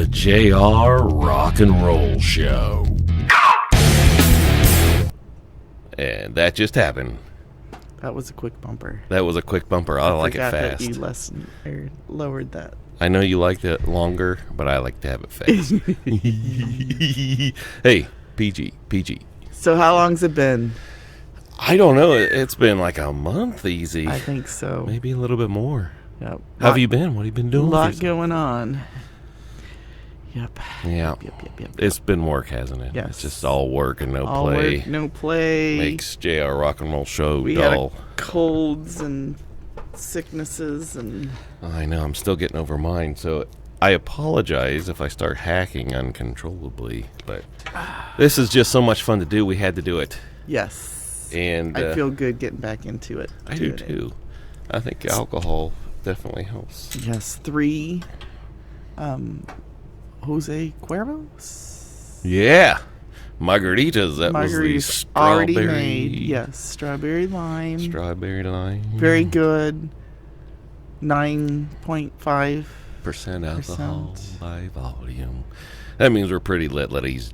the JR Rock and Roll Show. And that just happened. That was a quick bumper. That was a quick bumper. I like it fast. That you lowered that. I know you like it longer, but I like to have it fast. Hey, PG. So how long's it been? I don't know. It's been like a month easy. I think so. Maybe a little bit more. Yep. How have you been? What have you been doing? A lot going on. Yep. Yeah. Yep. It's been work, hasn't it? Yes. It's just all work and no all play. Work, no play. Makes JR Rock and Roll Show we dull. Had colds and sicknesses and... I know. I'm still getting over mine, so I apologize if I start hacking uncontrollably, but this is just so much fun to do. We had to do it. Yes. And I feel good getting back into it. I do too. I think alcohol definitely helps. Yes. 3 Jose Cuervos? Yeah. Margaritas. That was the strawberry. Already made. Yes. Strawberry lime. Very good. 9.5% alcohol by volume. That means we're pretty lit, ladies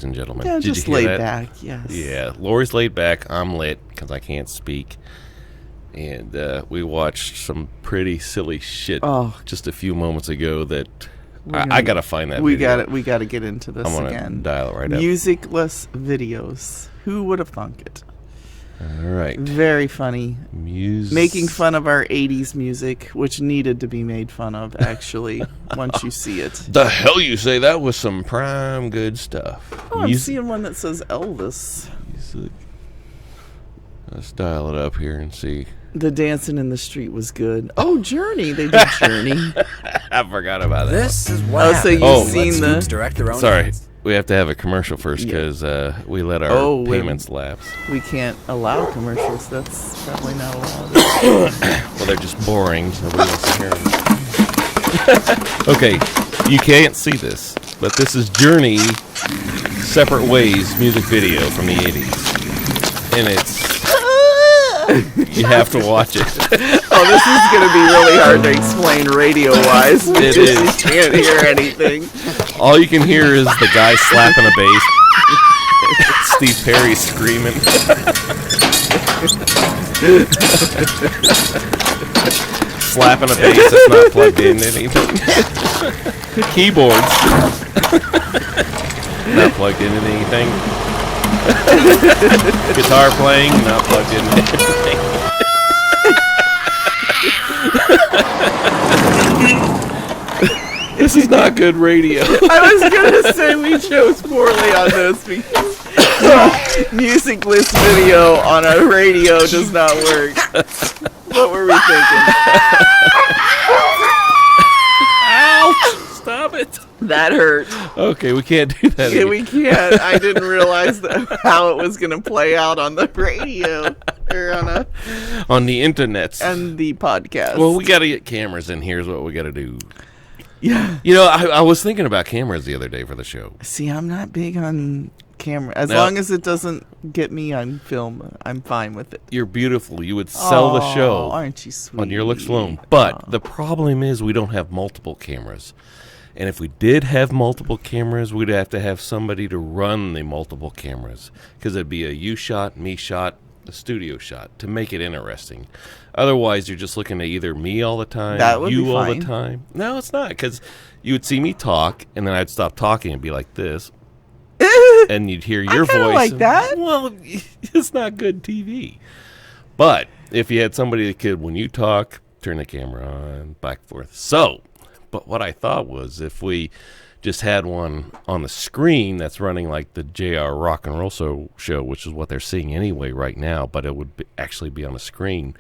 and gentlemen. Yeah, Did just you hear laid that? back, yes. Yeah, Lori's laid back. I'm lit because I can't speak. And we watched some pretty silly shit just a few moments ago that I got to find that video. We got to get into this I'm again. Gonna dial it right up. Musicless videos. Who would have thunk it? All right. Very funny. Making fun of our 80s music, which needed to be made fun of, actually, once you see it. The hell you say? That was some prime good stuff. Oh, I'm seeing one that says Elvis. Music. Let's dial it up here and see. The Dancing in the Street was good. Oh, Journey. They did Journey. I forgot about that. This is what so you've seen the... direct their own Sorry. hands. We have to have a commercial first because we let our payments lapse. We can't allow commercials. That's probably not allowed. Well, they're just boring. Nobody wants to hear them. Okay, you can't see this, but this is Journey Separate Ways music video from the 80s. And it's... you have to watch it. Oh, this is going to be really hard to explain radio-wise. It is. You can't hear anything. All you can hear is the guy slapping a bass. Steve Perry screaming. Slapping a bass that's not plugged in anything. Keyboards. Not plugged into anything. Guitar playing, not plugged into anything. This is not good radio. I was going to say we chose poorly on this because musicless video on a radio does not work. What were we thinking? Ouch! Stop it. That hurt. Okay, we can't do that Yeah, again. we can't. I didn't realize how it was going to play out on the radio or on the internet and the podcast. Well, we got to get cameras in. Here's what we got to do. Yeah. You know, I was thinking about cameras the other day for the show. See, I'm not big on camera. As long as it doesn't get me on film, I'm fine with it. You're beautiful. You would sell the show. Aren't you sweet? On your looks alone. But the problem is we don't have multiple cameras. And if we did have multiple cameras, we'd have to have somebody to run the multiple cameras. Because it'd be a you shot, me shot, a studio shot to make it interesting. Otherwise, you're just looking at either me all the time, you all the time. No, it's not, because you would see me talk, and then I'd stop talking and be like this, and you'd hear your voice. Like that. Well, it's not good TV. But if you had somebody that could, when you talk, turn the camera on, back and forth. So, but what I thought was if we just had one on the screen that's running like the JR Rock and Roll show, which is what they're seeing anyway right now, but it would actually be on a screen.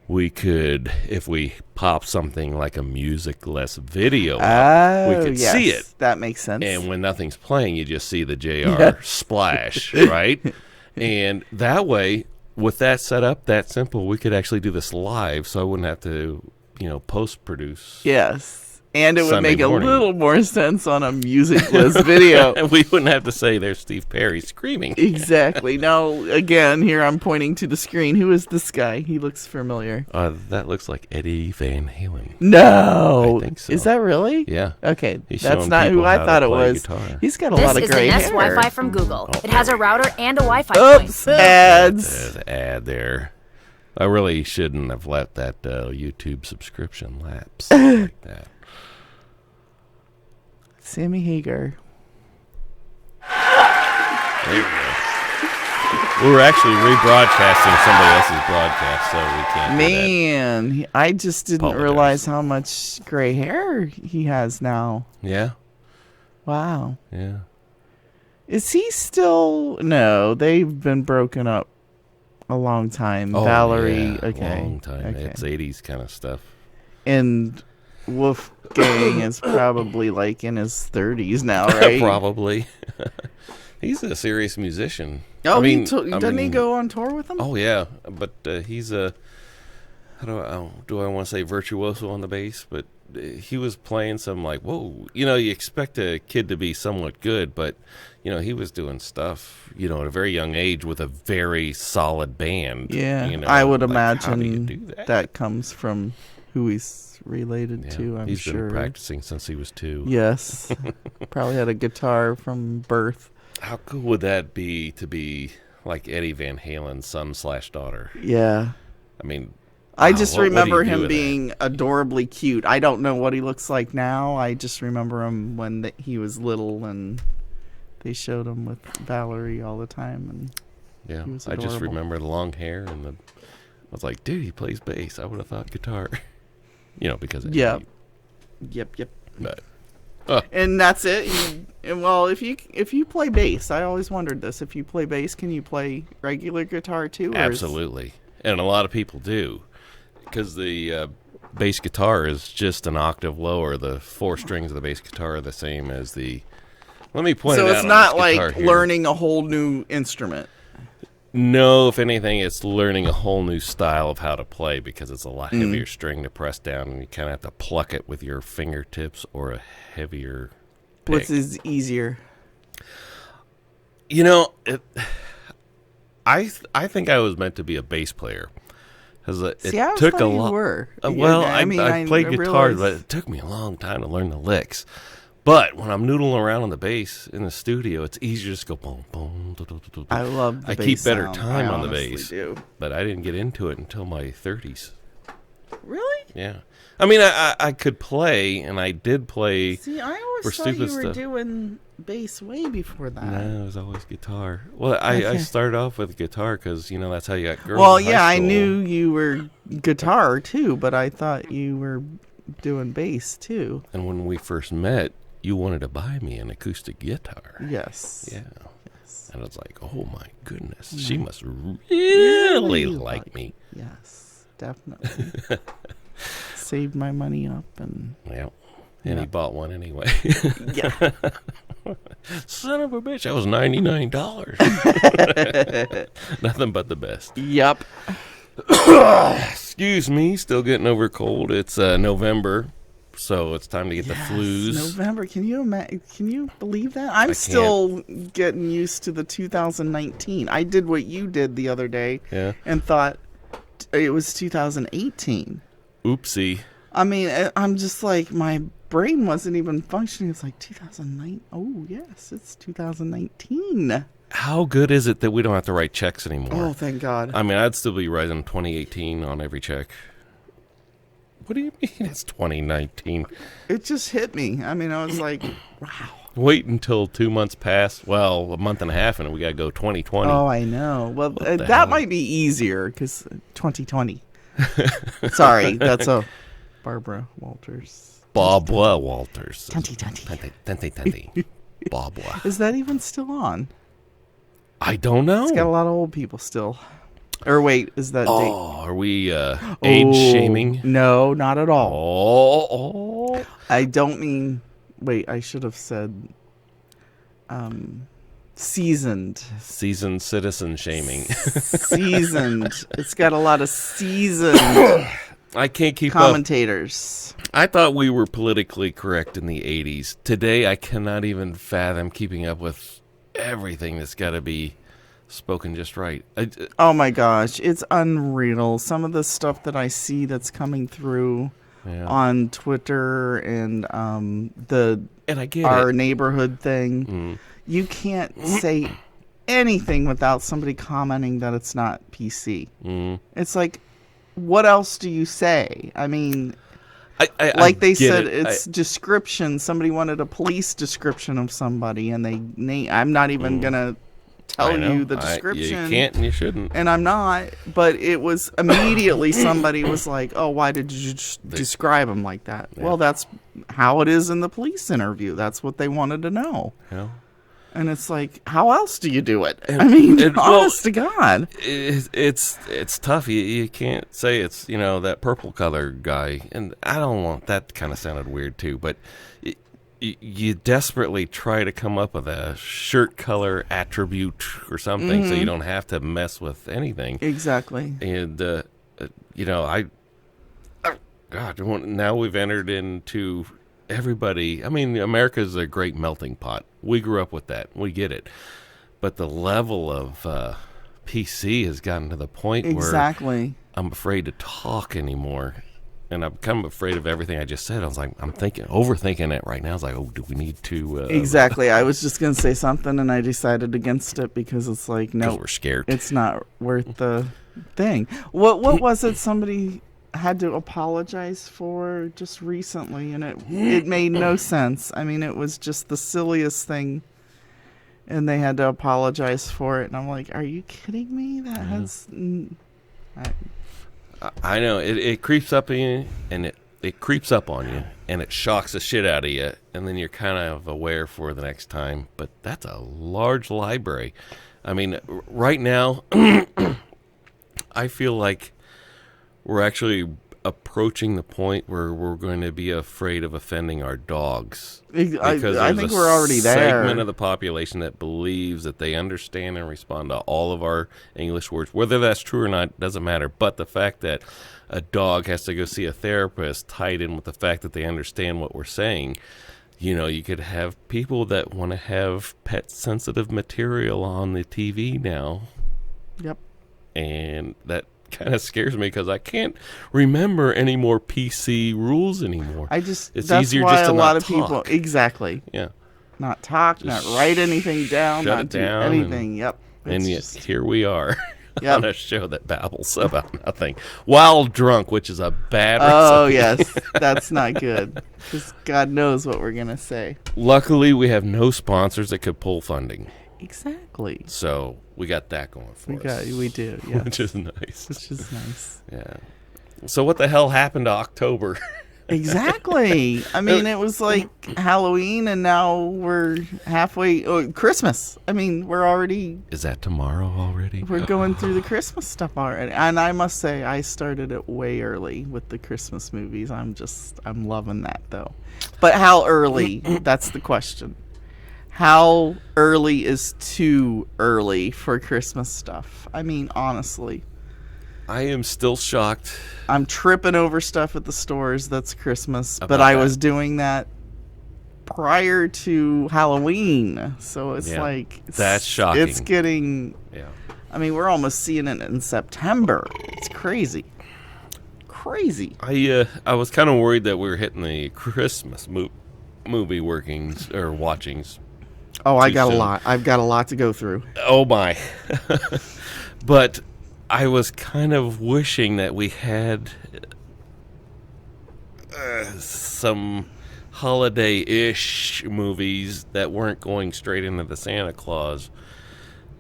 We could, if we pop something like a musicless video up, we could see it. That makes sense. And when nothing's playing, you just see the JR splash, right? And that way, with that set up, that simple, we could actually do this live, so I wouldn't have to, post-produce. Yes. And it would Sunday make morning. a little more sense on a musicless video. We wouldn't have to say there's Steve Perry screaming. Exactly. Now, again, here I'm pointing to the screen. Who is this guy? He looks familiar. That looks like Eddie Van Halen. No. I think so. Is that really? Yeah. Okay. He's That's showing not who people I how thought to it play was. guitar. He's got a This lot of is gray the Nest hair. Wi-Fi from Google. It has a router and a Wi-Fi Oops. point. Ads. There's an ad there. I really shouldn't have let that YouTube subscription lapse like that. Sammy Hagar. There we go. We're actually rebroadcasting somebody else's broadcast, so we can't do Man, I just didn't Apologize. realize how much gray hair he has now. that. Yeah, Wow. yeah. Is he still... No, they've been broken up a long time. Oh, Valerie, yeah, okay. long time. Okay. It's 80s kind of stuff. And Wolfgang is probably like in his 30s now, right? Probably. He's a serious musician. Oh, I mean, doesn't he go on tour with them? Oh yeah, but he's a how do I want to say virtuoso on the bass? But he was playing some like whoa, you expect a kid to be somewhat good, but he was doing stuff at a very young age with a very solid band. Yeah, I would like, imagine how do you do that? comes from who he's related Yeah, to. he's sure. been practicing since he was 2. Yes, probably had a guitar from birth. How cool would that be to be like Eddie Van Halen's son/daughter? Yeah. I mean, I wow, just what would he remember do him with being adorably cute. I don't know what he looks like now. I just remember him when he was little, and they showed him with Valerie all the time. And yeah, he was I just adorable. remember the long hair and I was like, dude, he plays bass. I would have thought guitar, because of Yep. Eddie. Yep. But And that's it. Well, if you play bass, I always wondered this. If you play bass, can you play regular guitar too? absolutely, and a lot of people do, because the bass guitar is just an octave lower. The 4 strings of the bass guitar are the same as the. Let me point it out. So it's on not this like guitar here. learning a whole new instrument. No, if anything, it's learning a whole new style of how to play because it's a lot heavier string to press down, and you kind of have to pluck it with your fingertips or a heavier pick. Which is easier? I think I was meant to be a bass player because it See, I took a thought you lot. were. Well, Yeah, I played guitar, realized- but it took me a long time to learn the licks. But when I'm noodling around on the bass in the studio, it's easier to just go boom, boom. I love the I bass keep better sound. time I on the honestly bass. do. But I didn't get into it until my 30s. Really? Yeah. I mean, I could play, and I did play. See, I always For thought you stupid were stuff. doing bass way before that. No, it was always guitar. Well, I Okay. started off with guitar because, that's how you got girls Well, in high yeah, I school. knew you were guitar too, but I thought you were doing bass too. And when we first met, you wanted to buy me an acoustic guitar. Yes. Yeah. Yes. And I was like, oh my goodness, she must really like me. Yes, definitely. Saved my money up and Yeah. And Yeah. he bought one anyway. yeah. Son of a bitch, that was $99. Nothing but the best. Yep. Excuse me, still getting over a cold. It's November, so it's time to get the flus. November. Can you believe that? I'm still getting used to the 2019. I did what you did the other day Yeah. and thought it was 2018. Oopsie. I mean, I'm just like, my brain wasn't even functioning. It's like 2009. Oh, yes, it's 2019. How good is it that we don't have to write checks anymore? Oh, thank God. I mean, I'd still be writing 2018 on every check. What do you mean it's 2019? It just hit me. I mean, I was like, wow. Wait until 2 months pass. Well, a month and a half, and we got to go 2020. Oh, I know. Well, the hell? that might be easier because 2020. Sorry, that's a Barbara Walters. Barbara Walters. 2020. Barbara. Is that even still on? I don't know. It's got a lot of old people still. Or wait, is that date? Oh, are we age shaming? No, not at all. Oh. I don't mean. Wait, I should have said. Seasoned. Seasoned citizen shaming. Seasoned. It's got a lot of seasoned. I can't keep up. commentators. I thought we were politically correct in the 80s. Today, I cannot even fathom keeping up with everything that's got to be spoken just right. Oh my gosh, it's unreal. Some of the stuff that I see that's coming through on Twitter and and I get our it. neighborhood thing. You can't say anything without somebody commenting that it's not PC. It's like, what else do you say? I mean, like they said, it's description. Somebody wanted a police description of somebody, and I'm not even gonna tell you the description. You can't and you shouldn't. And I'm not, but it was immediately somebody was like, oh, why did you describe him like that? Yeah. Well, that's how it is in the police interview. That's what they wanted to know. Yeah. And it's like, how else do you do it? I mean, honest to God. It's tough. You can't say it's, that purple color guy. And I don't want, that kind of sounded weird too, but you desperately try to come up with a shirt color attribute or something so you don't have to mess with anything. Exactly. And, God, now we've entered into everybody. I mean, America's a great melting pot. We grew up with that. We get it. But the level of PC has gotten to the point where I'm afraid to talk anymore. And I'm kind of afraid of everything I just said. I was like, overthinking it right now. I was like, oh, do we need to? Exactly. I was just going to say something, and I decided against it because it's like, no, we're scared. It's not worth the thing. What was it somebody had to apologize for just recently, and it made no sense. I mean, it was just the silliest thing, and they had to apologize for it. And I'm like, are you kidding me? That has... I know it creeps up in you, and it creeps up on you, and it shocks the shit out of you, and then you're kind of aware for the next time. But that's a large library. I mean, right now, I feel like we're actually approaching the point where we're going to be afraid of offending our dogs. Because I think we're already there. Segment of the population that believes that they understand and respond to all of our English words. Whether that's true or not doesn't matter. But the fact that a dog has to go see a therapist tied in with the fact that they understand what we're saying. You could have people that want to have pet-sensitive material on the TV now. Yep. And that kind of scares me because I can't remember any more PC rules anymore. It's that's easier why just to a lot not of people talk. Exactly. Yeah. Not talk, Just not write anything down, shut not it do down anything. Yep. And yet here we are Yep. on a show that babbles about nothing while drunk, which is a bad Oh, recipe. yes. That's not good. Because God knows what we're going to say. Luckily, we have no sponsors that could pull funding. Exactly. So we got that going for us. We do, yeah. Which is nice. Which is nice. Yeah. So what the hell happened to October? Exactly. I mean, it was like Halloween, and now we're halfway. Christmas. I mean, we're already. Is that tomorrow already? We're going through the Christmas stuff already. And I must say, I started it way early with the Christmas movies. I'm loving that, though. But how early? That's the question. How early is too early for Christmas stuff? I mean, honestly. I am still shocked. I'm tripping over stuff at the stores that's Christmas, but About I that. was doing that prior to Halloween. So it's like... That's shocking. It's getting... Yeah. I mean, we're almost seeing it in September. It's crazy. Crazy. I was kind of worried that we were hitting the Christmas movie workings or watchings. Oh, I too got soon. a lot. I've got a lot to go through. Oh my. But I was kind of wishing that we had some holiday-ish movies that weren't going straight into the Santa Claus.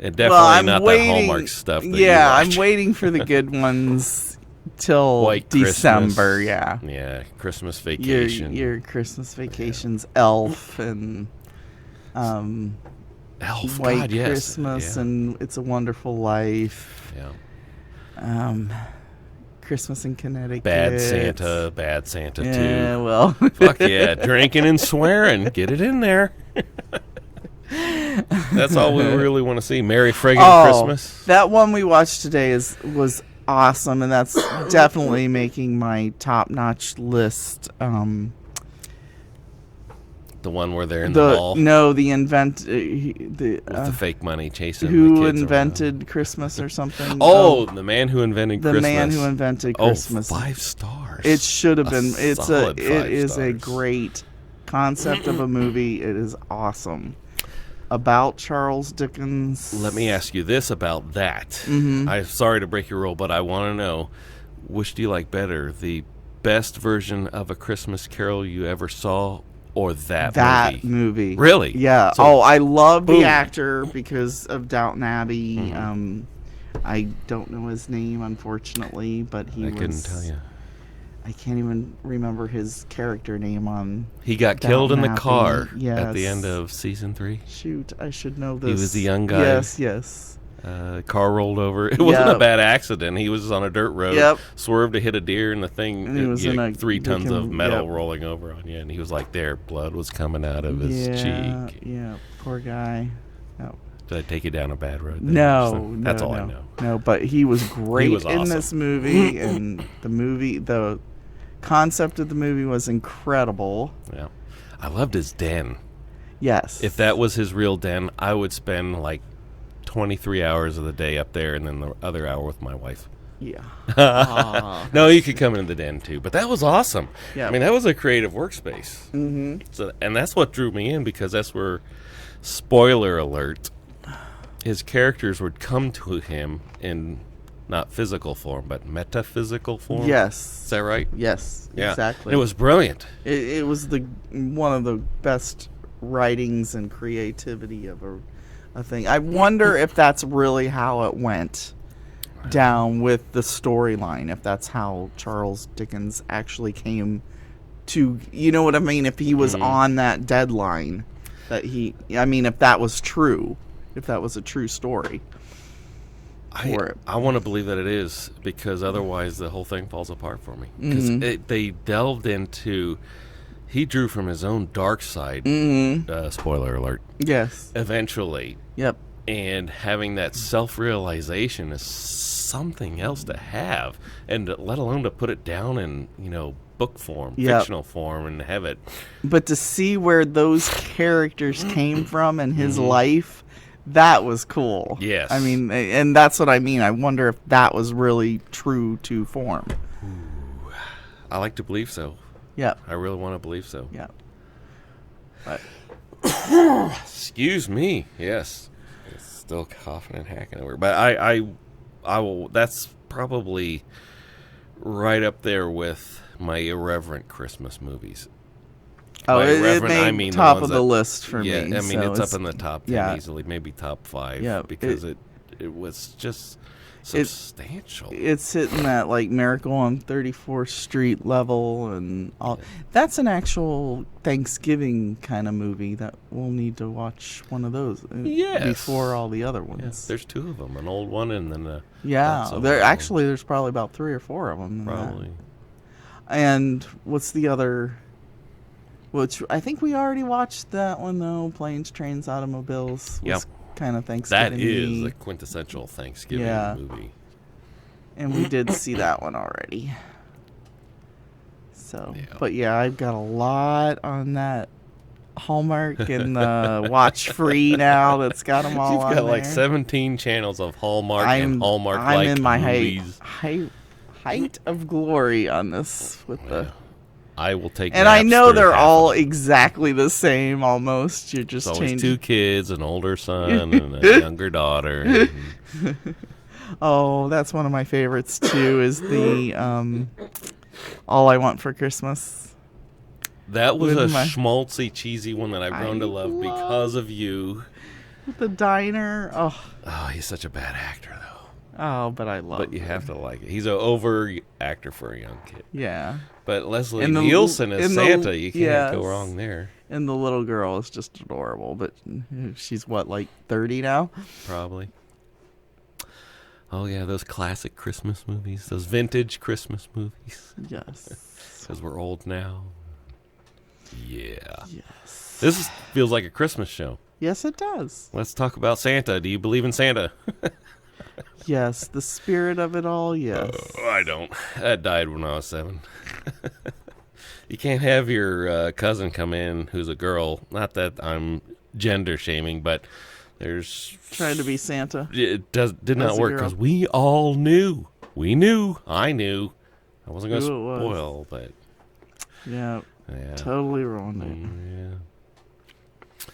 And definitely not that Hallmark stuff that you watch. I'm waiting for the good ones till White December, Christmas. yeah. Yeah, Christmas Vacation. Your Christmas Vacations, Elf, and Elf, White God, yes. Christmas, Yeah. and It's a Wonderful Life. Yeah. Christmas in Connecticut. Bad Santa Yeah, too. well. Fuck yeah, drinking and swearing. Get it in there. That's all we really want to see. Merry friggin' Christmas. That one we watched today was awesome, and that's definitely making my top-notch list. The one where they're in the mall No, the with the fake money chasing who the kids invented around. Christmas or something. Oh, the man who invented the Christmas. man who invented Christmas. Oh, 5 stars. It should have been. It solid 5 is a stars. great concept of a movie. It is awesome. About Charles Dickens. Let me ask you this about that. Mm-hmm. I'm sorry to break your rule, but I want to know, which do you like better? The best version of A Christmas Carol you ever saw, or that movie? Really? Yeah. So, I love boom. the actor because of Downton Abbey. Mm-hmm. I don't know his name, unfortunately, but I couldn't tell you. I can't even remember his character name on. He got killed in the Downton car Abbey. at the Yes. end of season 3. Shoot, I should know this. He was the young guy. Yes. Car rolled over. It wasn't a Yep. bad accident. He was on a dirt road, Yep. swerved to hit a deer, and the thing, And he was in a 3 tons of metal yep. rolling over on you, and he was like, there, blood was coming out of his cheek. Yeah, poor guy. No. Did I take you down a bad road? There? No, That's no, all no. I know. No, but he was great was in awesome. this movie, and the concept of the movie was incredible. Yeah, I loved his den. Yes. If that was his real den, I would spend like 23 hours of the day up there, and then the other hour with my wife. Yeah. No, you could come into the den too, but that was awesome. Yeah. I mean, that was a creative workspace. Mm-hmm. So, and that's what drew me in, because that's where, spoiler alert, his characters would come to him in not physical form, but metaphysical form. Yes. Is that right? Yes. Yeah. Exactly. It was brilliant. It was one of the best writings and creativity of a thing. I wonder if that's really how it went down with the storyline. If that's how Charles Dickens actually came to, you know what I mean? If he was on that deadline, if that was true, if that was a true story. I want to believe that it is, because otherwise the whole thing falls apart for me. Because they delved into, he drew from his own dark side. Spoiler alert. Yes. Eventually, Yep. and having that self-realization is something else to have, and let alone to put it down in book form, Yep. fictional form, and have it. But to see where those characters came from in his life, that was cool. Yes. I mean, and that's what I mean. I wonder if that was really true to form. I like to believe so. Yep. I really want to believe so. Yep. But Excuse me. Yes. It's still coughing and hacking over. But I will. That's probably right up there with my irreverent Christmas movies. oh, By it irreverent, made I mean the top ones of the that- list for Yeah, me. I mean, so it's up in the top 10 yeah. easily, maybe top 5. Yeah, because it was just substantial. It's hitting that like Miracle on 34th Street level and all. That's an actual Thanksgiving kind of movie that we'll need to watch one of those Yes. before all the other Yeah, ones. there's 2 of them, an old one and then a Yeah, not so there old one. actually there's probably about 3 or 4 of them. Probably. And what's the other? Which I think we already watched that one though. Planes, Trains, Automobiles. Yep. Was kind of That Thanksgiving. is a quintessential Thanksgiving Yeah. movie. And we did see that one already. So, Yeah. but yeah, I've got a lot on that Hallmark and Watch Free now. That's got them all You've on got like there. 17 channels of Hallmark and Hallmark I'm like in my movies. height of glory on this with the. I will take. And I know Napster they're half all of it. exactly the same almost. You're just It's always changing. 2 kids, an older son and a younger daughter. Oh, that's one of my favorites too. Is the All I Want for Christmas. That was a With my- schmaltzy, cheesy one that I've grown to love because of you. The diner. Oh, Oh, he's such a bad actor, though. but I love. But you have to like it. He's an over actor for a young kid. Yeah, But Leslie And the- Nielsen as and the- Santa, you can't go yes. wrong there. and the little girl is just adorable. But she's what, like 30 now? Probably. Oh, yeah, those classic Christmas movies. Those vintage Christmas movies. Yes. Because we're old now. Yeah. Yes. Feels like a Christmas show. Yes, it does. Let's talk about Santa. Do you believe in Santa? Yes, the spirit of it all, yes. I don't. That died when I was 7. You can't have your cousin come in who's a girl. Not that I'm gender shaming, but there's... Trying to be Santa. It did not As a work girl. because we all knew. We knew. I knew. I wasn't going to Who it was. spoil, but... Yeah, Yeah. totally ruined it. Yeah.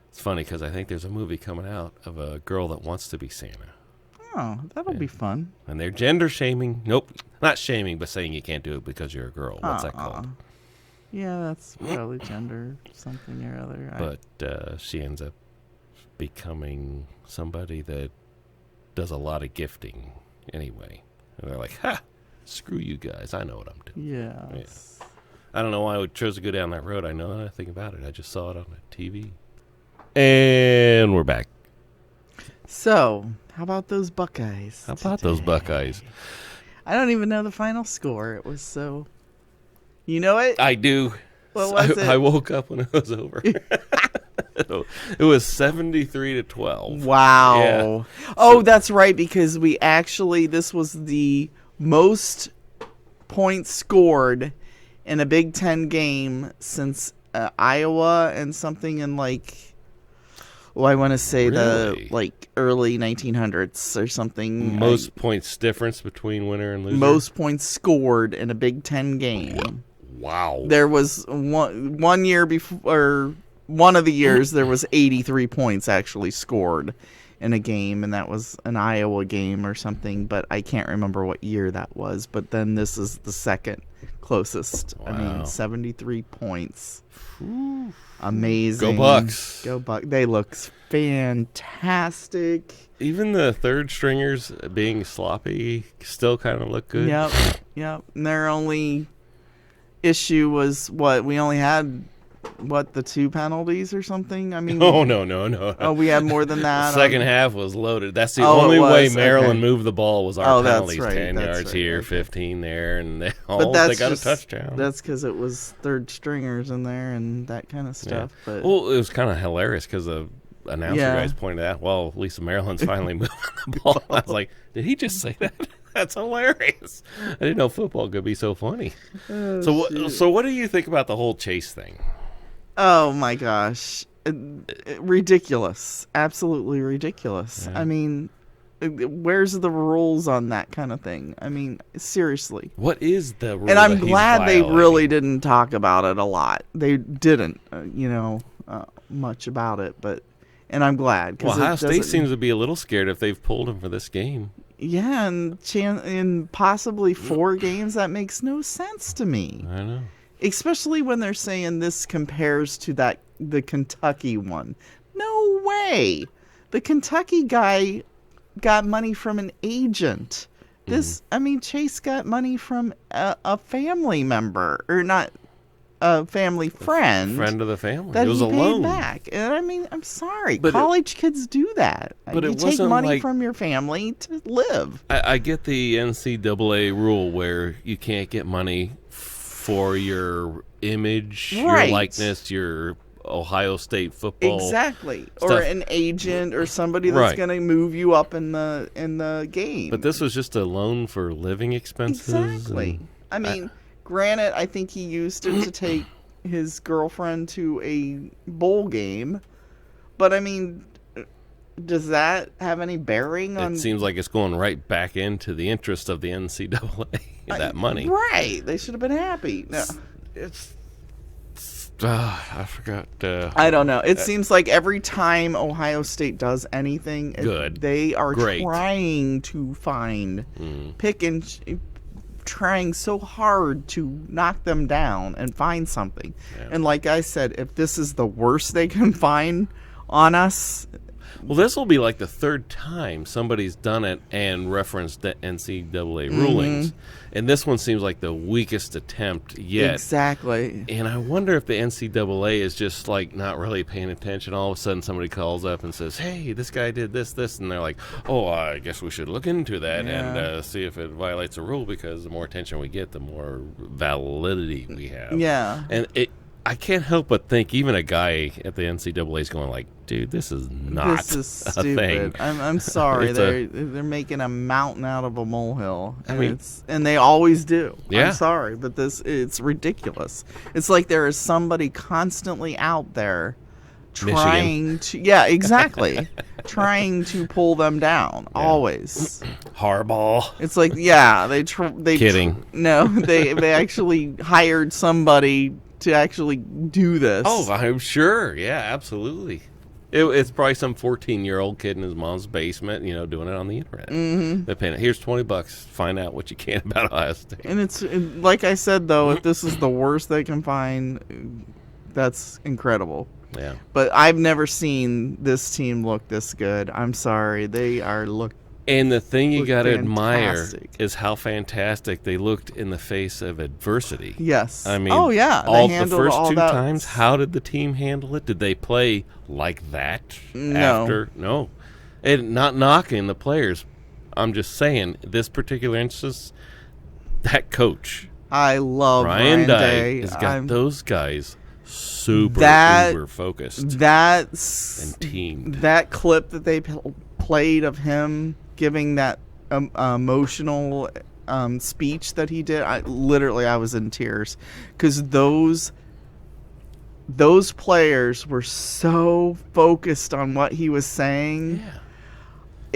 It's funny because I think there's a movie coming out of a girl that wants to be Santa. Oh, that'll be fun. And they're gender shaming. Nope. Not shaming, but saying you can't do it because you're a girl. What's that called? Yeah, that's probably gender something or other. But she ends up becoming somebody that does a lot of gifting anyway. And they're like, ha, screw you guys. I know what I'm doing. Yeah. I don't know why I chose to go down that road. I know nothing about it. I just saw it on the TV. And we're back. So, how about those Buckeyes? How about those Buckeyes? I don't even know the final score. It was so... You know it? I do. What was it? I woke up when it was over. It was 73-12. Wow. Yeah. Oh, that's right, because this was the most points scored in a Big Ten game since Iowa and something in I want to say Really? the early 1900s or something. Most points difference between winner and loser? Most points scored in a Big Ten game. Wow. There was one year before, or one of the years, there was 83 points actually scored in a game, and that was an Iowa game or something, but I can't remember what year that was. But then this is the second closest. Wow. I mean, 73 points. Amazing. Go Bucks. Go Bucks. They look fantastic. Even the third stringers being sloppy still kind of look good. Yep. And their only issue was we only had the 2 penalties or something? I mean, No. Oh, we had more than that. The second half was loaded. That's the Oh, only it way was? Maryland Okay. moved the ball was our that's penalties. right, 10 that's yards right, here, okay. 15 there, and they But got a touchdown. That's because it was third stringers in there and that kind of stuff. But Well, it was kind of hilarious because the announcer guys pointed out, well, at least Maryland's finally moving the ball. I was like, did he just say that? That's hilarious. I didn't know football could be so funny. So what do you think about the whole Chase thing? oh my gosh, ridiculous! Absolutely ridiculous. Yeah. I mean, where's the rules on that kind of thing? I mean, seriously. What is the rule? And I'm that he's glad they violating? really didn't talk about it a lot. They didn't, much about it. And I'm glad. Well, Ohio State doesn't- seems to be a little scared if they've pulled him for this game. Yeah, and in possibly 4 games, that makes no sense to me. I know. Especially when they're saying this compares to the Kentucky one. No way. The Kentucky guy got money from an agent. Chase got money from a family member, or not a family friend. Friend of the family. That It was he a paid loan. back. And I'm sorry. But College kids do that. But you it take wasn't money like- from your family to live. I get the NCAA rule where you can't get money for your image, your Right. likeness, your Ohio State football. Exactly. Or stuff. an agent or somebody that's Right. going to move you up in the game. But this was just a loan for living expenses. Exactly. I mean, granted, I think he used it to take his girlfriend to a bowl game. But I mean, does that have any bearing on It seems like it's going right back into the interest of the NCAA, that money. Right. They should have been happy. No. I forgot. I don't know. It seems like every time Ohio State does anything, Good. they are Great. trying to find, trying so hard to knock them down and find something. Yeah. And like I said, if this is the worst they can find on us, Well, this will be like the third time somebody's done it and referenced the NCAA rulings. And this one seems like the weakest attempt yet. exactly. And I wonder if the NCAA is just like not really paying attention. All of a sudden somebody calls up and says, hey, this guy did this. And they're like, oh, I guess we should look into that and see if it violates a rule, because the more attention we get, the more validity we have. Yeah. And I can't help but think even a guy at the NCAA is going like, dude, this is not This is a stupid. thing. I'm sorry. It's They're making a mountain out of a molehill. I And mean- and they always do. Yeah. I'm sorry, but it's ridiculous. It's like there is somebody constantly out there trying to exactly. Trying to pull them down. Always. Harbaugh. It's like, they Kidding. No, they actually hired somebody to actually do this. Oh, I'm sure. Yeah, absolutely. It's probably some 14-year-old kid in his mom's basement, doing it on the internet. Mm-hmm. They're paying, here's $20. Find out what you can about Ohio State. And it's like I said, though, if this is the worst they can find, that's incredible. Yeah. But I've never seen this team look this good. I'm sorry. They are And the thing you look got to admire fantastic. is how fantastic they looked in the face of adversity. Yes. I mean, oh yeah. They all the handled first all two that. times, how did the team handle it? Did they play like that No. after? No. And not knocking the players. I'm just saying, this particular instance, that I love Ryan Day Day. has got I'm- those guys super uber focused That's and teamed. that clip that they played of him giving that emotional speech that he did. I was in tears because those players were so focused on what he was saying. Yeah.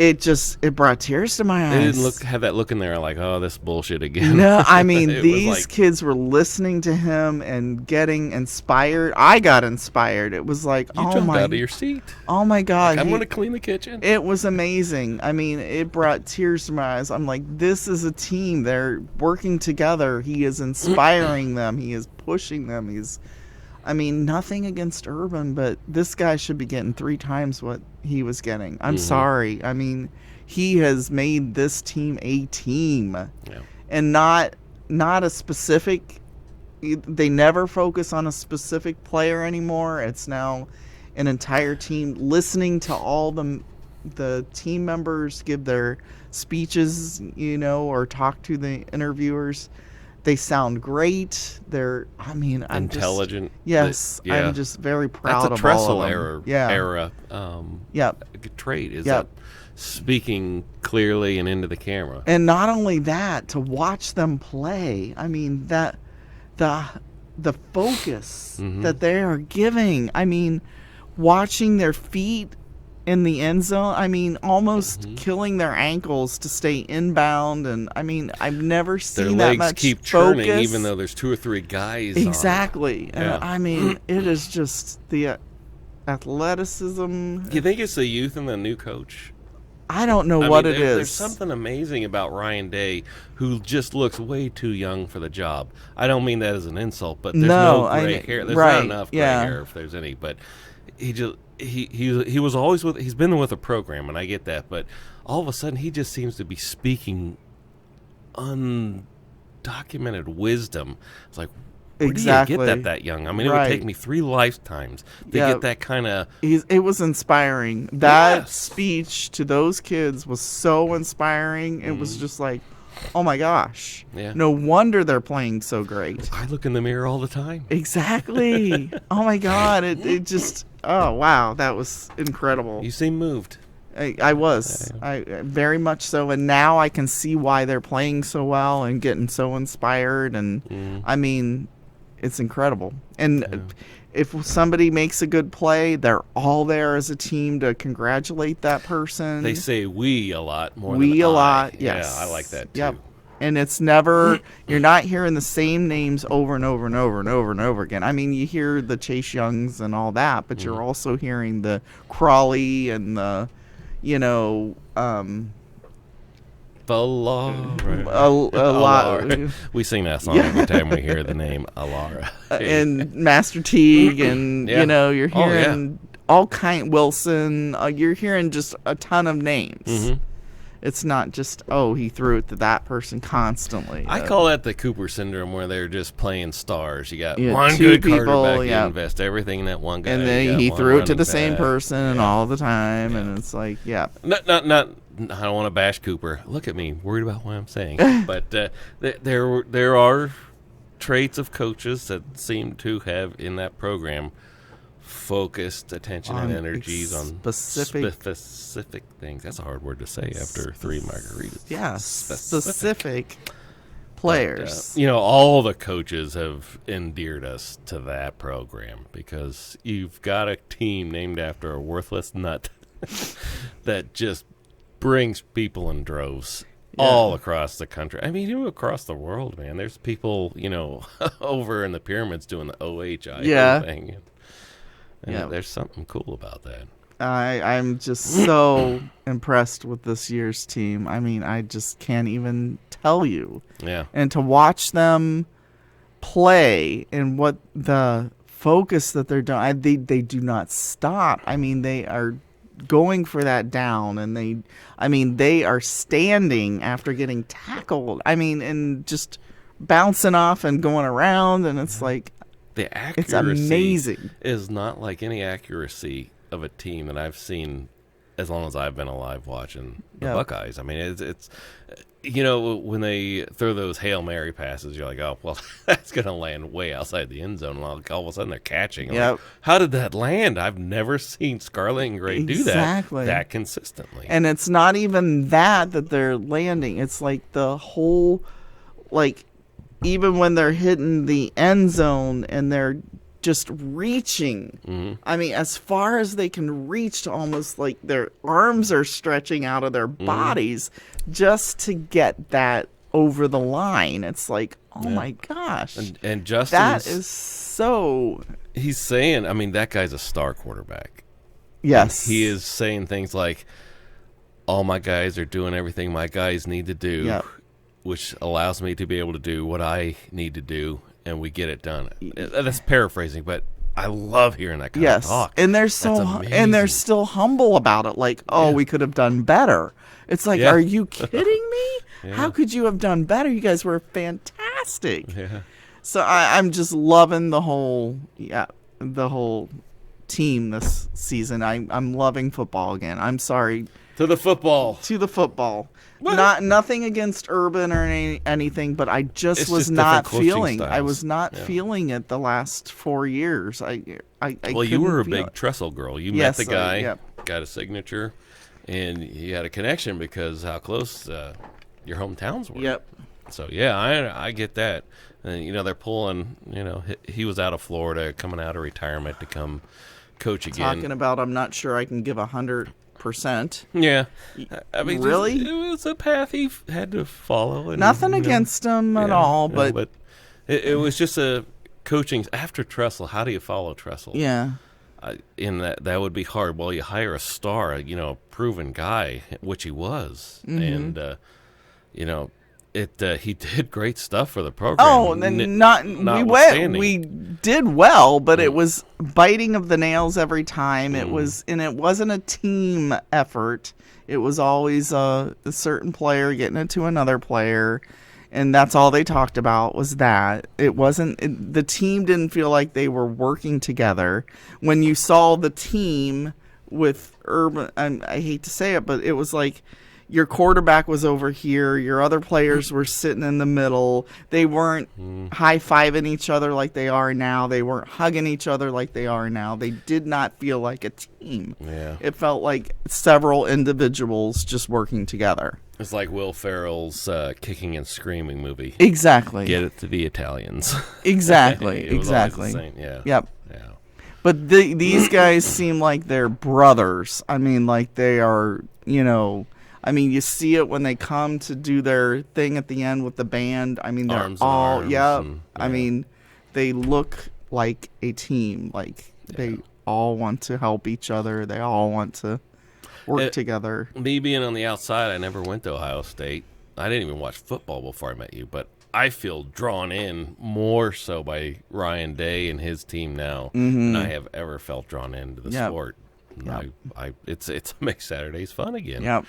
It brought tears to my eyes. They didn't have that look in there like, oh, this bullshit again. No, I mean, It was these like- kids were listening to him and getting inspired. I got inspired. It was like, You oh jumped my, out of your seat. oh my God. I'm going to clean the kitchen. It was amazing. I mean, it brought tears to my eyes. I'm like, this is a team. They're working together. He is inspiring them. He is pushing them. Nothing against Urban, but this guy should be getting 3 times what he was getting. I'm sorry. I mean, he has made this team a team, and not a specific. They never focus on a specific player anymore. It's now an entire team. Listening to all the team members give their speeches, or talk to the interviewers. They sound great. I'm Intelligent. Yes, Yeah. I'm just very proud That's a of Tressel all of them. era Yep. trait is Yep. that speaking clearly and into the camera. And not only that, to watch them play. I mean, that the focus that they are giving. I mean, watching their feet in the end zone. I mean, almost killing their ankles to stay inbound. And I mean, I've never Their seen that legs much keep churning focus. even though there's 2 or 3 guys on it. Exactly. And Yeah. I mean, it is just the athleticism. Do you think it's the youth and the new coach? I don't know I what mean, it is. There's something amazing about Ryan Day, who just looks way too young for the job. I don't mean that as an insult, but there's no gray hair. There's right, not enough gray yeah. hair if there's any. But he was always with. He's been with a program, and I get that. But all of a sudden, he just seems to be speaking undocumented wisdom. It's like, where Exactly. do you get that young? I mean, it Right. would take me 3 lifetimes to Yeah. get that kind of. It was inspiring. That Yes. speech to those kids was so inspiring. It was just like, oh my gosh. Yeah. No wonder they're playing so great. I look in the mirror all the time. Exactly. Oh my God. It just, oh wow. That was incredible. You seem moved. I was. I very much so. And now I can see why they're playing so well and getting so inspired. And I mean, it's incredible. And if somebody makes a good play, they're all there as a team to congratulate that person. They say we a lot more we than a I. lot, yes. Yeah, I like that too. Yep. And it's never, you're not hearing the same names over and over and over and over and over again. I mean, you hear the Chase Youngs and all that, but you're also hearing the Crawley and the, The law. a lot. We sing that song every time we hear the name Alara. And Master Teague, and Yeah. you're Oh, yeah. hearing all kind Wilson. You're hearing just a ton of names. It's not just he threw it to that person constantly. I call that the Cooper syndrome, where they're just playing stars. You got Yeah, one 2 good people, quarterback, yeah. you invest everything in that one guy. and you then got he one threw it to running the same back. person all the time, and it's like, yeah, Not. I don't want to bash Cooper. Look at me, worried about what I'm saying. But there are traits of coaches that seem to have in that program focused attention and energies on specific things. That's a hard word to say after 3 margaritas. Yeah, specific players. But, all the coaches have endeared us to that program because you've got a team named after a worthless nut that just brings people in droves all across the country. I mean, even across the world, man. There's people, over in the pyramids doing the OHI thing. And there's something cool about that. I'm just so impressed with this year's team. I mean, I just can't even tell you. Yeah. And to watch them play and what the focus that they're doing, they do not stop. I mean, they are going for that down, and they are standing after getting tackled. I mean, and just bouncing off and going around, and it's like the accuracy it's amazing. Is not like any accuracy of a team that I've seen as long as I've been alive watching the Buckeyes. I mean, it's when they throw those Hail Mary passes, you're like, oh, well, that's going to land way outside the end zone. And all of a sudden they're catching. Like, how did that land? I've never seen Scarlet and Gray do that consistently. And it's not even that they're landing. It's like the whole, like, even when they're hitting the end zone and they're just reaching. Mm-hmm. I mean, as far as they can reach, to almost like their arms are stretching out of their bodies just to get that over the line. It's like, oh my gosh. And Justin, that is so. He's saying, I mean, that guy's a star quarterback. Yes. And he is saying things like, all my guys are doing everything my guys need to do, which allows me to be able to do what I need to do. And we get it done. That's paraphrasing, but I love hearing that kind of talk. And they're they're still humble about it. Like, we could have done better. It's like, are you kidding me? How could you have done better? You guys were fantastic. Yeah. So I'm just loving the whole team this season. I'm loving football again. I'm sorry. To the football. What? Nothing against Urban or anything, but I was not feeling. I was not feeling it the last 4 years. Well, you were a big Tressel girl. You met the guy, got a signature, and you had a connection because how close your hometowns were. Yep. So I get that. And they're pulling. He was out of Florida, coming out of retirement to come coach again. Talking about, I'm not sure I can give 100%. Yeah, I mean, really, it was a path he had to follow. And, nothing against him at all, but it was just a coaching after Tressel. How do you follow Tressel? Yeah, in that would be hard. Well, you hire a star, a proven guy, which he was, and he did great stuff for the program. Oh, and we did well, but it was biting of the nails every time. It wasn't a team effort. It was always a certain player getting it to another player, and that's all they talked about was that. It wasn't the team didn't feel like they were working together. When you saw the team with Urban, I hate to say it, but it was like your quarterback was over here. Your other players were sitting in the middle. They weren't high-fiving each other like they are now. They weren't hugging each other like they are now. They did not feel like a team. Yeah. It felt like several individuals just working together. It's like Will Ferrell's Kicking and Screaming movie. Exactly. Get it to the Italians. Exactly. It was exactly. always the same. Yeah. Yep. Yeah. But these guys seem like they're brothers. I mean, like they are, I mean, you see it when they come to do their thing at the end with the band. I mean, they're I mean, they look like a team. Like they all want to help each other. They all want to work together. Me being on the outside, I never went to Ohio State. I didn't even watch football before I met you, but I feel drawn in more so by Ryan Day and his team now than I have ever felt drawn into the sport. Yep. It's make Saturdays fun again. Yep.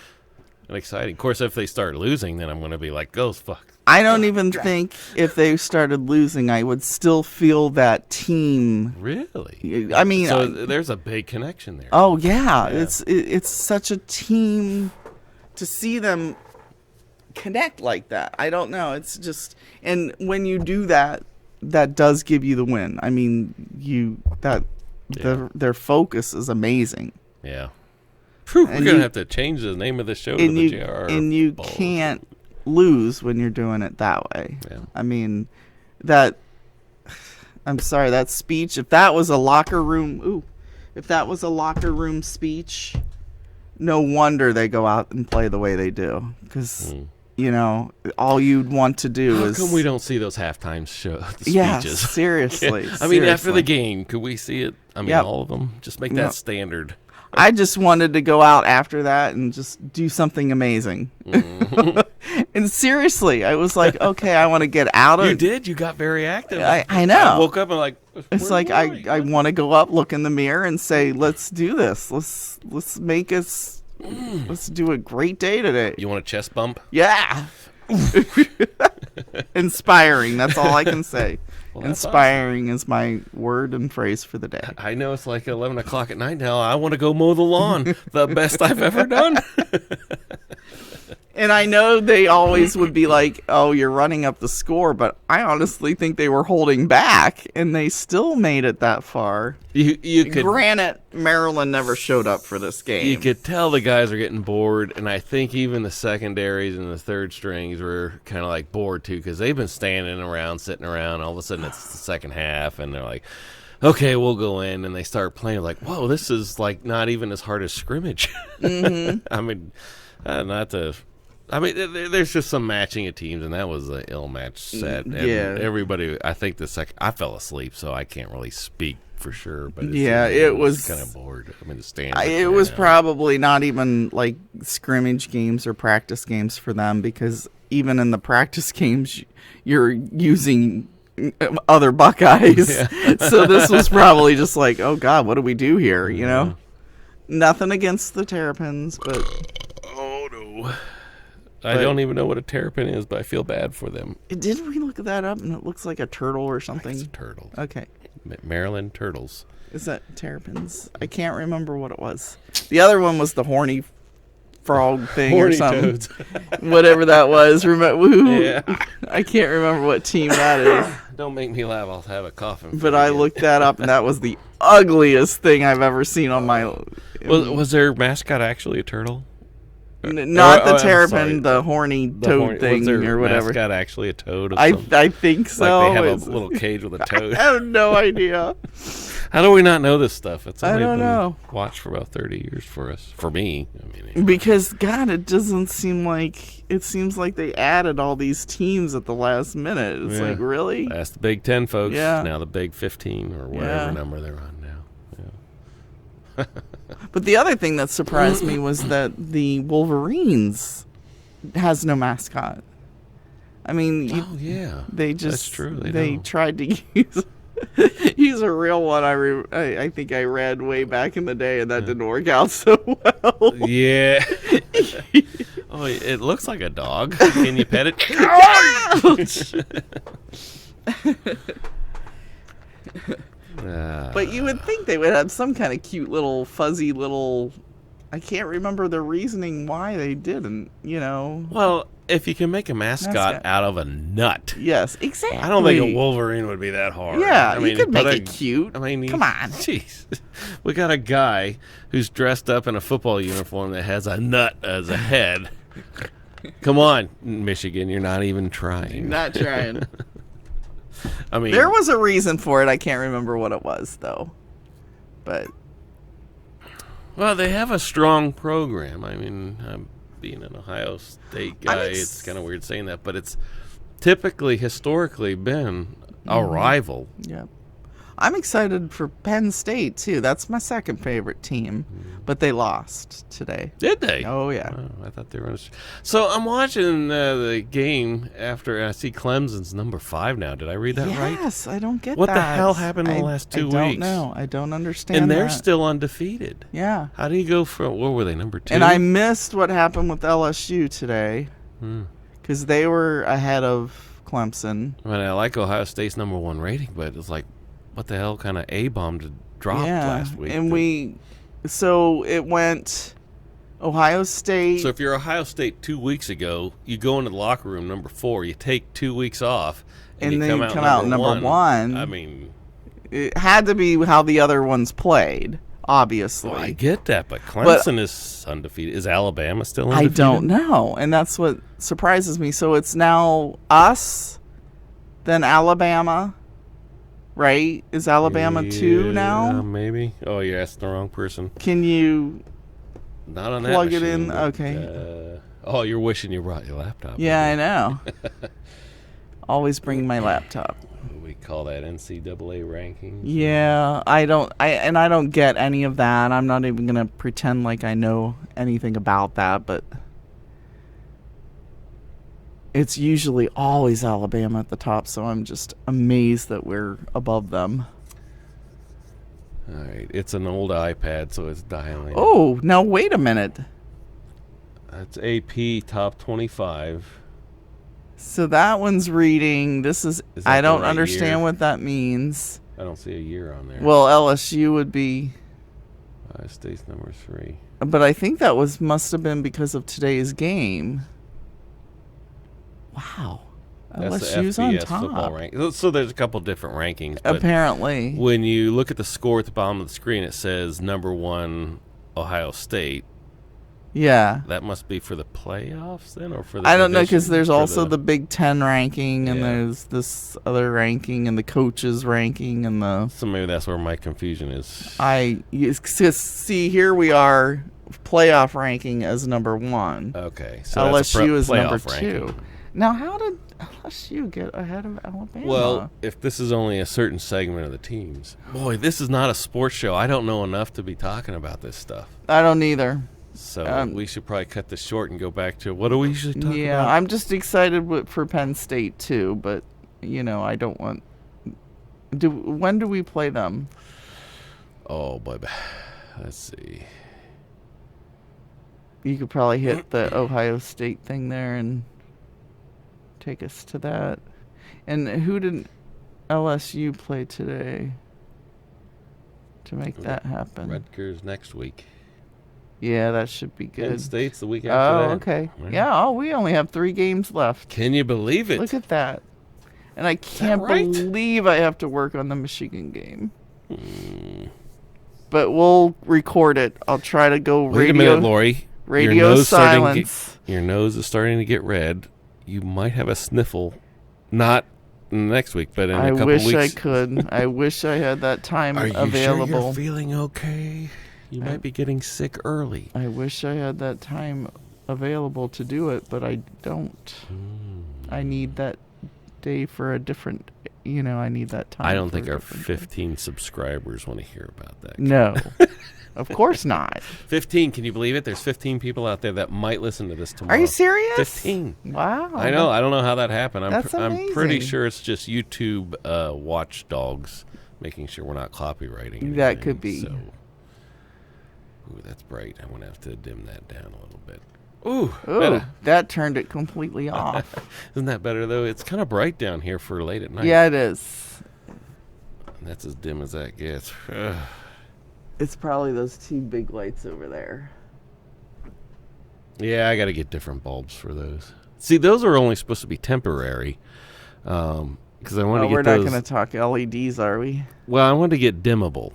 And exciting. Of course, if they start losing, then I'm going to be like, go fuck. I don't even think if they started losing, I would still feel that team. Really? I mean, so there's a big connection there. Oh yeah. It's such a team to see them connect like that. I don't know. It's just, and when you do that, that does give you the win. I mean, their focus is amazing. Yeah. Whew, we're And gonna you- have to change the name of the show to And the you JR. and you Bowl. can't lose when you're doing it that way. Yeah. I mean, that. I'm sorry, that speech. If that was a locker room speech, no wonder they go out and play the way they do. Because all you'd want to do How is. come we don't see those halftime speeches? Yeah, seriously. I mean, after the seriously. game, could we see it? I mean, Yep. all of them. Just make Yep. that standard. I just wanted to go out after that and just do something amazing. And seriously, I was like, okay, I want to get out of. You did. You got very active. I know. I woke up and It's where like am I want to go up, look in the mirror, and say, "Let's do this. Let's make us. Let's do a great day today." You want a chest bump? Yeah. Inspiring. That's all I can say. Well, that's Inspiring is my word and phrase for the day. I know it's like 11 o'clock at night now. I want to go mow the lawn. The best I've ever done. And I know they always would be like, "Oh, you're running up the score," but I honestly think they were holding back, and they still made it that far. You could Granted, Maryland never showed up for this game. you could tell the guys are getting bored, and I think even the secondaries and the third strings were kind of like bored too, because they've been standing around, sitting around. All of a sudden, it's the second half, and they're like, "Okay, we'll go in," and they start playing. Like, whoa, this is like not even as hard as scrimmage. Mm-hmm. I mean, not to. I mean, there's just some matching of teams, and that was an ill match set. And Yeah. everybody. I think I fell asleep, so I can't really speak for sure. But Yeah, it was kind of bored. I mean, the stand. It was probably not even like scrimmage games or practice games for them, because even in the practice games, you're using other Buckeyes. So this was probably just like, oh God, what do we do here? You know, nothing against the Terrapins, but Oh no. I don't even know what a terrapin is, but I feel bad for them. did we look that up? And it looks like a turtle or something. It's turtles. Okay. Maryland turtles. Is that terrapins? I can't remember what it was. The other one was the horny frog thing or Horny something. toads. Whatever that was. Remember? Yeah. I can't remember what team that is. Don't make me laugh. I'll have a coffin. But I looked that up, and that was the ugliest thing I've ever seen on my. Was their mascot actually a turtle? Not the I'm terrapin, sorry. the horny toad thing was their or whatever. mascot actually a toad? Of I some- think so. like they have It's- a little cage with a I toad. have no idea. How do we not know this stuff? It's I only don't been know. watched for about 30 years for us. For me. I mean, Because God, it doesn't seem like it seems like they added all these teams at the last minute. It's Yeah. like, really? that's the Big 10, folks. Yeah. Now the Big 15 or whatever Yeah. number they're on now. Yeah. But the other thing that surprised me was that the Wolverines has no mascot. I mean, Oh, yeah. they just That's true. They don't. tried to use a real one. I think I read way back in the day, and that didn't work out so well. Yeah. Oh, it looks like a dog. Can you pet it? Ouch! But you would think they would have some kind of cute little fuzzy little. I can't remember the reasoning why they didn't. Well, if you can make a mascot Mascot. out of a nut, Yes, exactly. I don't think a Wolverine would be that hard. Yeah, I you mean, could but make it cute. I mean, Come on. Jeez. We got a guy who's dressed up in a football uniform that has a nut as a head. Come on, Michigan, you're not even trying. Not trying. I mean, There was a reason for it. I can't remember what it was though. But well, they have a strong program. I mean, being an Ohio State guy, it's kind of weird saying that, but it's typically, historically been a rival. yeah. I'm excited for Penn State too. That's my second favorite team, but they lost today. Did they? Oh yeah. Oh, I thought they were. So I'm watching the game after I see Clemson's number 5 now. Did I read that right? Yes, I don't get What that. the hell happened in the last 2 I don't weeks? know. I don't understand. And they're that. still undefeated. Yeah. How do you go from what were they, number 2? And I missed what happened with LSU today because they were ahead of Clemson. I mean, I like Ohio State's number 1 rating, but it's like, what the hell kind of A-bomb to drop Yeah, last week? and so it went Ohio State. So if you're Ohio State 2 weeks ago, you go into the locker room number 4, you take 2 weeks off, and then you come out number one. I mean, it had to be how the other ones played, obviously. well, I get that, but Clemson is undefeated. Is Alabama still undefeated? I don't know, and that's what surprises me. So it's now us, then Alabama, right? Is Alabama 2 now? Maybe. Oh, you asked the wrong person. Can you Not on that plug it machine, in? but, Okay. oh, you're wishing you brought your laptop. Yeah, I know. Always bring my laptop. We call that NCAA rankings. Yeah, I don't get any of that. I'm not even gonna pretend like I know anything about that, but it's usually always Alabama at the top, so I'm just amazed that we're above them. All right, it's an old iPad, so it's dialing. Oh, now wait a minute. That's AP top 25. So that one's reading. This is that I the don't right understand year? what that means. I don't see a year on there. Well, LSU would be, Ohio State's number 3. but I think that must have been because of today's game. Wow. That's LSU's the on FBS top. football rank. So there's a couple different rankings. But Apparently. when you look at the score at the bottom of the screen, it says number 1 Ohio State. Yeah. That must be for the playoffs then, or for the I don't know, division? because there's For also the Big Ten ranking, and Yeah. there's this other ranking, and the coaches ranking, and the So maybe that's where my confusion is. see, here we are, playoff ranking as number 1. Okay, so that's a LSU is number playoff 2. ranking. Now, how did LSU get ahead of Alabama? Well, if this is only a certain segment of the teams, boy, this is not a sports show. I don't know enough to be talking about this stuff. I don't either. So we should probably cut this short and go back to what do we usually talk Yeah, about? I'm just excited for Penn State too, but I don't want. When do we play them? Oh, boy, let's see. You could probably hit the Ohio State thing there and take us to that. And who did LSU play today to make that happen? Rutgers next week. Yeah, that should be Penn good. State's the week after that. Okay. Right. Yeah, we only have 3 games left. Can you believe it? Look at that. And I can't right? believe I have to work on the Michigan game. But we'll record it. I'll try to go Wait a minute, Lori. radio silence. Your nose is starting to get red. You might have a sniffle. Not next week, but in a couple wish weeks. I could. I wish I had that time Are you available. sure you're feeling okay? You might be getting sick early. I wish I had that time available to do it, but I don't. I need that day for a different, I need that time. I don't for think a our different day. 15 subscribers want to hear about that. No. Of course not. 15, can you believe it? There's 15 people out there that might listen to this tomorrow. Are you serious? 15. Wow. I know. I don't know how that happened. That's I'm pretty amazing. sure it's just YouTube watchdogs making sure we're not copywriting. That anything. could be. So, ooh, that's bright. I'm going to have to dim that down a little bit. Ooh, Ooh, that turned it completely off. Isn't that better, though? It's kind of bright down here for late at night. Yeah, it is. And that's as dim as that gets. It's probably those 2 big lights over there. Yeah, I got to get different bulbs for those. See, those are only supposed to be temporary. Because I want to get we're those. not going to talk LEDs, are we? Well, I wanted to get dimmable.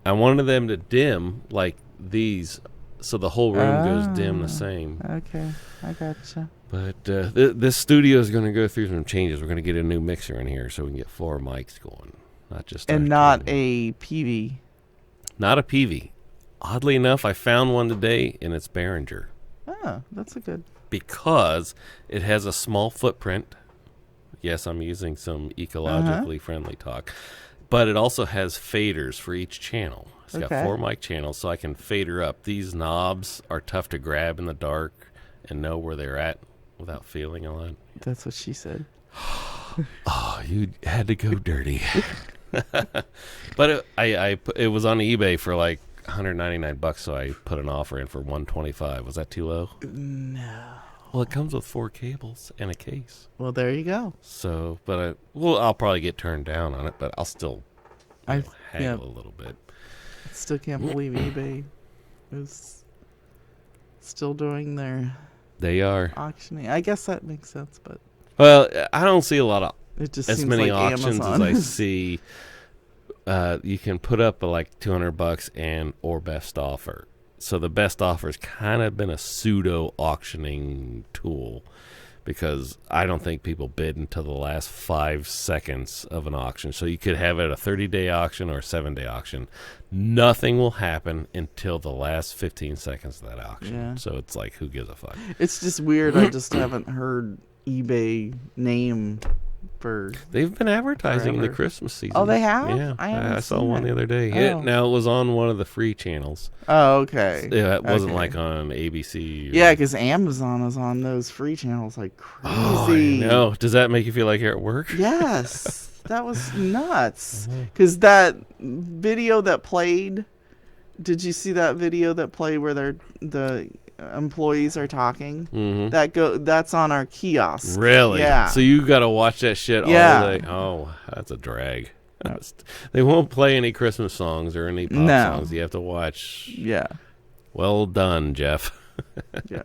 I wanted them to dim like these, so the whole room goes dim the same. Okay, I gotcha. But this studio is going to go through some changes. We're going to get a new mixer in here so we can get 4 mics going, not just. And not a PV. Not a PV. Oddly enough, I found one today, and it's Behringer. Oh, that's a good. Because it has a small footprint. Yes, I'm using some ecologically friendly talk. But it also has faders for each channel. It's got 4 mic channels, so I can fader up. These knobs are tough to grab in the dark and know where they're at without feeling a lot. That's what she said. Oh, you had to go dirty. But it was on eBay for like $199, so I put an offer in for $125. Was that too low? No. Well, it comes with 4 cables and a case. Well, there you go. So, but I'll probably get turned down on it, but I'll still haggle a little bit. Still can't believe eBay is still doing their They are. auctioning. I guess that makes sense, but Well, I don't see a lot of it just as seems many like auctions Amazon. as I see. You can put up like $200 and or best offer. So the best offer's kind of been a pseudo auctioning tool, because I don't think people bid until the last 5 seconds of an auction. So you could have it a 30-day auction or a 7-day auction. Nothing will happen until the last 15 seconds of that auction. Yeah. So it's like, who gives a fuck? It's just weird. I just haven't heard eBay name for. They've been advertising Forever. the Christmas season. Oh, they have? Yeah, I haven't saw seen one it. the other day. Oh. Now it was on one of the free channels. Oh, okay. Yeah, it wasn't Okay. like on ABC. Or, Yeah, because Amazon is on those free channels like oh, I crazy. know. Does that make you feel like you're at work? Yes, that was nuts. Mm-hmm. Because that video that played, did you see that video that played where the employees are talking? Mm-hmm. That's on our kiosk. Really? Yeah. So you got to watch that shit Yeah. all day. Oh, that's a drag. They won't play any Christmas songs or any pop No. songs. You have to watch. Yeah. Well done, Jeff. Yeah.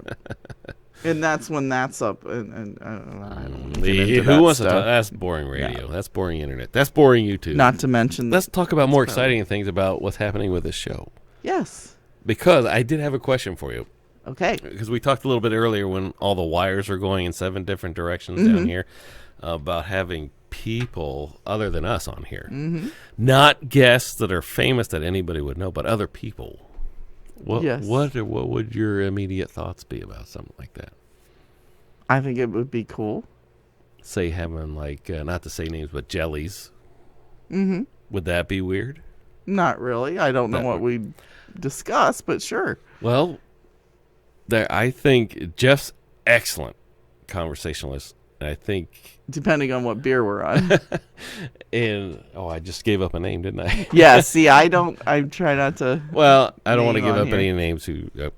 And that's when that's up, and I don't wanna get into Who that wants to stuff. talk? That's boring radio. That's boring internet. That's boring YouTube. Not to mention, Let's talk about more exciting things about what's happening with this show. yes. Because I did have a question for you. Okay. Because we talked a little bit earlier when all the wires are going in 7 different directions down here about having people other than us on here. Not guests that are famous that anybody would know, but other people. What, Yes. what would your immediate thoughts be about something like that? I think it would be cool. Say having like, not to say names, but jellies. Mm-hmm. Would that be weird? Not really. I don't know That what we discuss, but sure. Well, I think Jeff's excellent conversationalist. I think, Depending on what beer we're on. and I just gave up a name, didn't I? Yeah, see, I try not to. Well, I don't want to Name give on up any here. names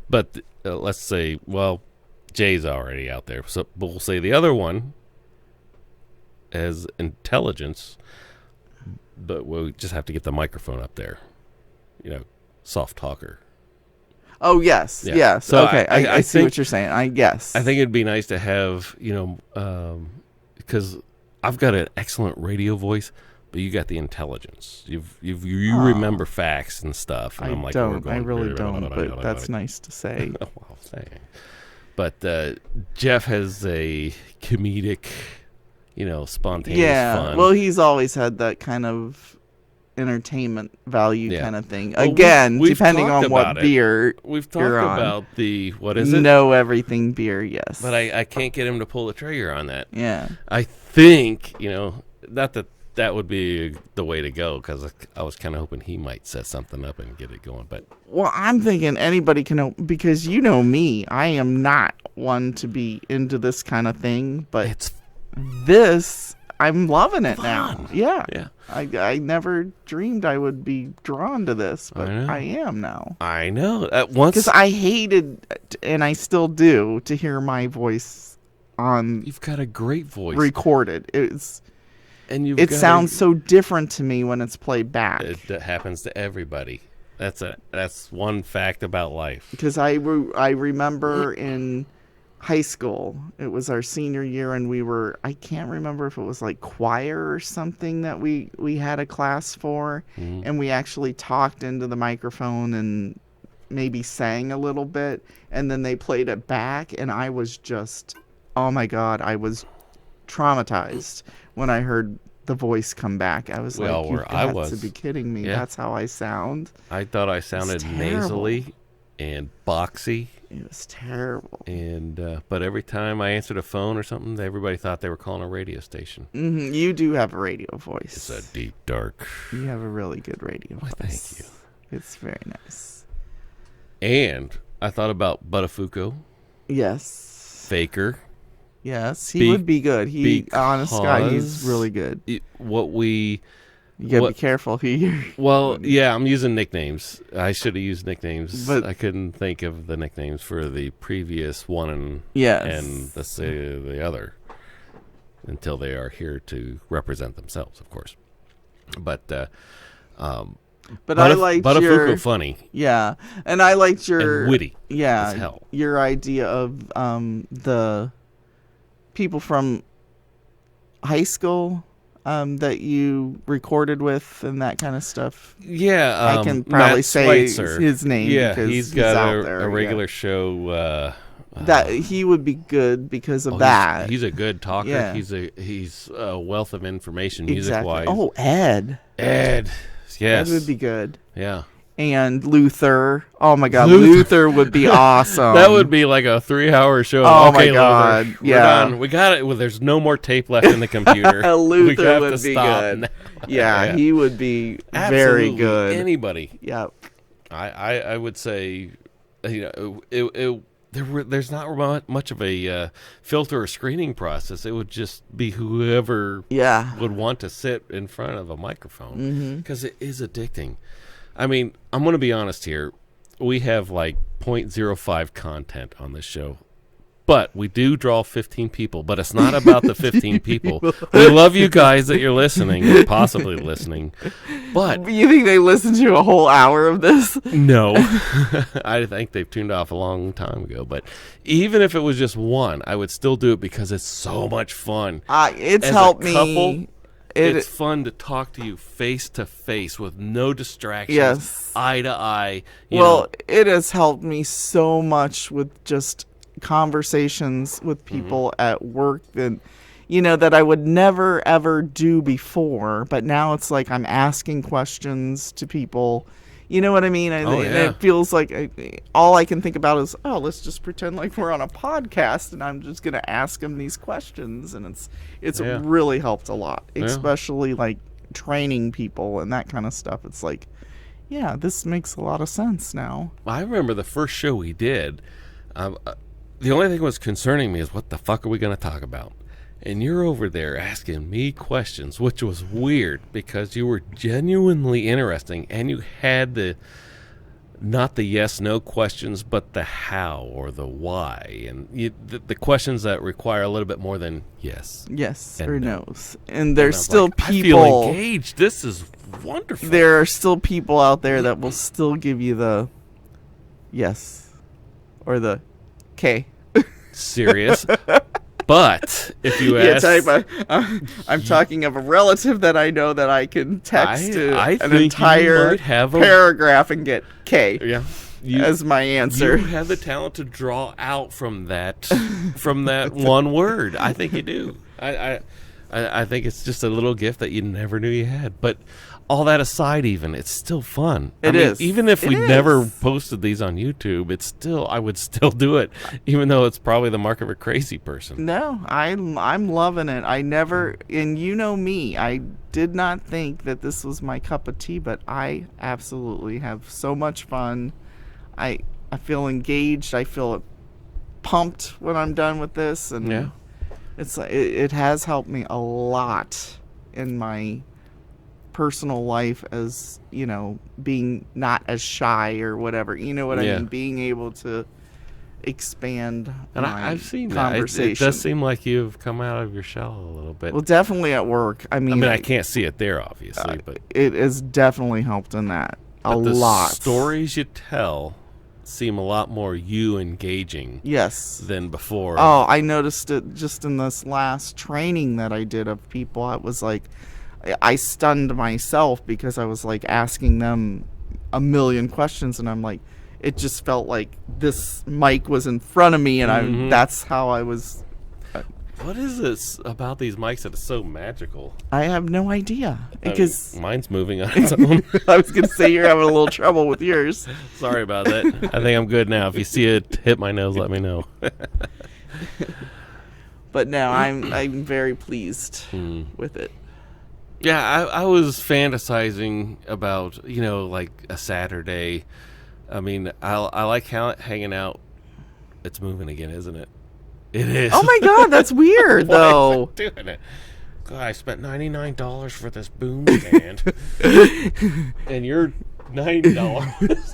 but let's say, well, Jay's already out there. So we'll say the other one has intelligence, but we'll just have to get the microphone up there. Soft talker. Oh, yes. Yeah. Yes. So okay. I see think- what you're saying. I guess. I think it'd be nice to have, because I've got an excellent radio voice, but you got the intelligence. You remember facts and stuff. And I'm like, don't. I really don't, but that's nice to say. Well, I'm saying. But Jeff has a comedic, spontaneous Yeah. fun. Well, he's always had that kind of entertainment value Yeah. kind of thing. Well, Again, we've depending talked on what about it. beer We've talked you're on. about the, what is it? Know everything beer, yes. But I can't get him to pull the trigger on that. Yeah. I think, not that would be the way to go, because I was kind of hoping he might set something up and get it going. But Well, I'm thinking anybody can, because you know me, I am not one to be into this kind of thing, but it's this, I'm loving it now. Yeah. yeah. I never dreamed I would be drawn to this, but I know. I am now. I know. Once Because I hated, and I still do, to hear my voice on you've got a great voice, recorded. and It sounds so different to me when it's played back. It happens to everybody. That's one fact about life. Because I remember in high school, it was our senior year, and I can't remember if it was like choir or something that we had a class for, and we actually talked into the microphone and maybe sang a little bit, and then they played it back, and I was just, oh my God, I was traumatized when I heard the voice come back. I was We all like, were. you've I got was. to be kidding me. Yeah. That's how I sound. I thought I sounded terrible. nasally and boxy, It was terrible. and but every time I answered a phone or something, everybody thought they were calling a radio station. You do have a radio voice. It's a deep, dark. You have a really good radio voice. thank you. It's very nice. And I thought about Buttafuoco, Yes. Faker. Yes, he would be good. Honest guy, he's because really good. You gotta be careful who you're. Well, yeah, I'm using nicknames. I should have used nicknames, But- I couldn't think of the nicknames for the previous one and Yes. let's say the other until they are here to represent themselves, of course. But But I liked your funny. Yeah, and I liked your And witty Yeah, as hell. your idea of the people from high school that you recorded with and that kind of stuff. Yeah, I can probably Matt say Schweitzer. his name Yeah, because he's got out there, a regular show. that he would be good because of Oh, that. He's a good talker. Yeah. He's a wealth of information Exactly. music-wise. Oh, Ed. Ed. Yes. Ed would be good. Yeah. And Luther. Oh my God, Luther would be awesome. That would be like a 3-hour show. Oh Okay, my God. Luther, Yeah. we're done. We got it. Well, there's no more tape left in the computer. Luther we have would to be stop good. now. Yeah, he would be Absolutely very good. Anybody. Yep. I would say, there's not much of a filter or screening process. It would just be whoever would want to sit in front of a microphone because it is addicting. I mean, I'm going to be honest here. We have like 0.05 content on this show. But we do draw 15 people, but it's not about the 15 people. We love you guys that you're listening, or possibly listening. But you think they listened to a whole hour of this? no. I think they've tuned off a long time ago. But even if it was just one, I would still do it because it's so much fun. It's As helped a couple, me. It's fun to talk to you face to face with no distractions, Yes. eye to eye. It has helped me so much with just conversations with people at work that I would never ever do before, but now it's like I'm asking questions to people. You know what I mean? And it feels like all I can think about is, let's just pretend like we're on a podcast and I'm just going to ask them these questions. And it's really helped a lot, especially like training people and that kind of stuff. It's like, yeah, this makes a lot of sense now. I remember the first show we did. The only thing that was concerning me is what the fuck are we going to talk about? And you're over there asking me questions, which was weird because you were genuinely interesting and you had not the yes/no questions, but the how or the why. And the questions that require a little bit more than yes. Yes and or no. no's. And there's still like, people. I feel engaged. This is wonderful. There are still people out there that will still give you the yes or the okay. Serious. But if you ask, I'm talking of a relative that I know that I can text I an think you entire might have paragraph and get K yeah, as my answer. You have the talent to draw out from that one word. I think you do. I think it's just a little gift that you never knew you had. But all that aside, even it's still fun. It is. Even if we never posted these on YouTube, I would still do it, even though it's probably the mark of a crazy person. No, I'm loving it. I never, and you know me, I did not think that this was my cup of tea, but I absolutely have so much fun. I feel engaged. I feel pumped when I'm done with this, and it's it has helped me a lot in my personal life, as being not as shy or whatever, I mean, being able to expand and my I've seen conversation. That. It does seem like you've come out of your shell a little bit. Well, definitely at work. I mean, I can't see it there, obviously, but it has definitely helped in that a lot. The stories you tell seem a lot more you engaging than before. Oh, I noticed it just in this last training that I did of people. I was like, I stunned myself because I was like asking them a million questions, and I'm like, it just felt like this mic was in front of me, and that's how I was. What is this about these mics that is so magical? I have no idea because mine's moving on its own. I was gonna say you're having a little trouble with yours. Sorry about that. I think I'm good now. If you see it hit my nose, let me know. But no, I'm very pleased with it. Yeah, I was fantasizing about, like a Saturday. I mean, I like hanging out. It's moving again, isn't it? It is. Oh my God, that's weird though. Why is it doing it? God, I spent $99 for this boom stand, and you're $90.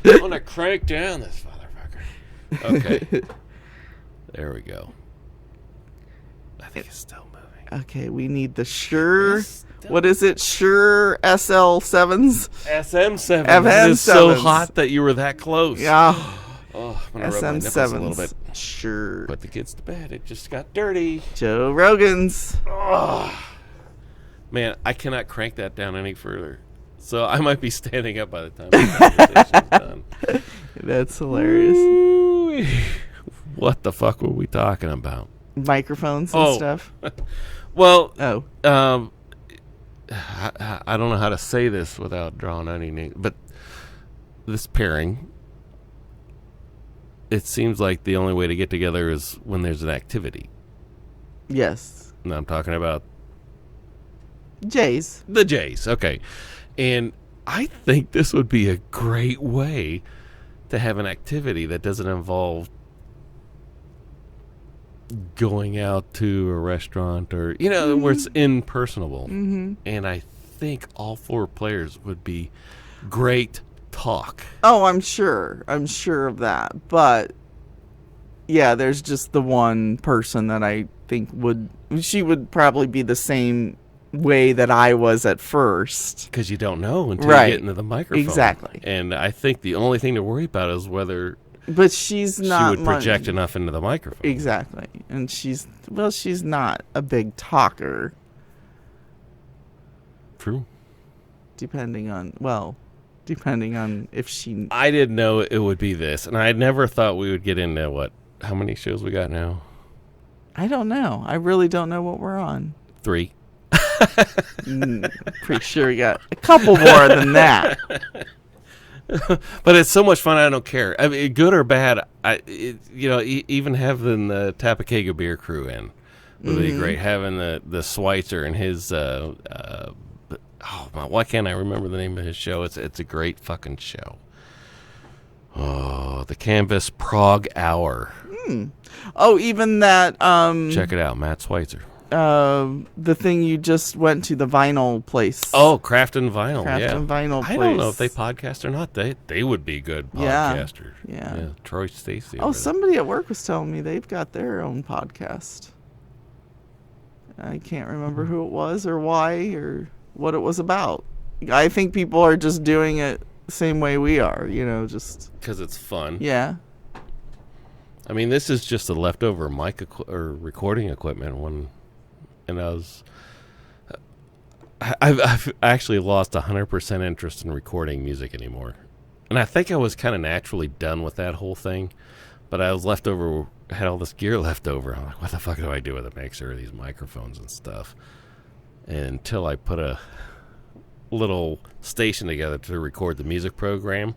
I'm gonna crank down this motherfucker. Okay, there we go. I think it's still moving. Okay, we need the sure. What is it? Sure SL7s? SM7. FM It is so 7s. hot that you were that close. Yeah. Oh, I'm going to rub my nipples a little bit. SM7s. Sure. Put the kids to bed. It just got dirty. Joe Rogan's. Man, I cannot crank that down any further. So I might be standing up by the time the conversation's done. That's hilarious. Ooh, what the fuck were we talking about? Microphones and stuff. Well, Oh. I don't know how to say this without drawing any name, but this pairing, it seems like the only way to get together is when there's an activity. Yes. And I'm talking about Jays. the Jays. Okay. And I think this would be a great way to have an activity that doesn't involve going out to a restaurant or, where it's impersonable. Mm-hmm. And I think all four players would be great talk. Oh, I'm sure. I'm sure of that. But, yeah, there's just the one person that I think she would probably be the same way that I was at first. Because you don't know until Right. you get into the microphone. Exactly. And I think the only thing to worry about is whether But she's not she would project enough into the microphone. Exactly. And she's not a big talker, True. depending on if she... I didn't know it would be this. And I never thought we would get into how many shows we got now? I don't know. I really don't know what we're on. 3. Pretty sure we got a couple more than that. But it's so much fun. I don't care. I mean, good or bad. Even having the Tapakega beer crew in would be great. Having the Schweitzer and his. Why can't I remember the name of his show? It's a great fucking show. Oh, the Canvas Prague Hour. Oh, even that. Check it out, Matt Schweitzer. The thing you just went to, the vinyl place. Oh, Craft and Vinyl. Craft yeah. and Vinyl I don't know if place. they podcast or not. They would be good Yeah. podcasters. Yeah. Troy Stacy. Oh, somebody at work was telling me they've got their own podcast. I can't remember who it was or why or what it was about. I think people are just doing it the same way we are, just... Because it's fun. Yeah. I mean, this is just a leftover mic or recording equipment. And I've actually lost 100% interest in recording music anymore. And I think I was kind of naturally done with that whole thing. But I was had all this gear left over. I'm like, what the fuck do I do with a mixer, these microphones and stuff? And until I put a little station together to record the music program,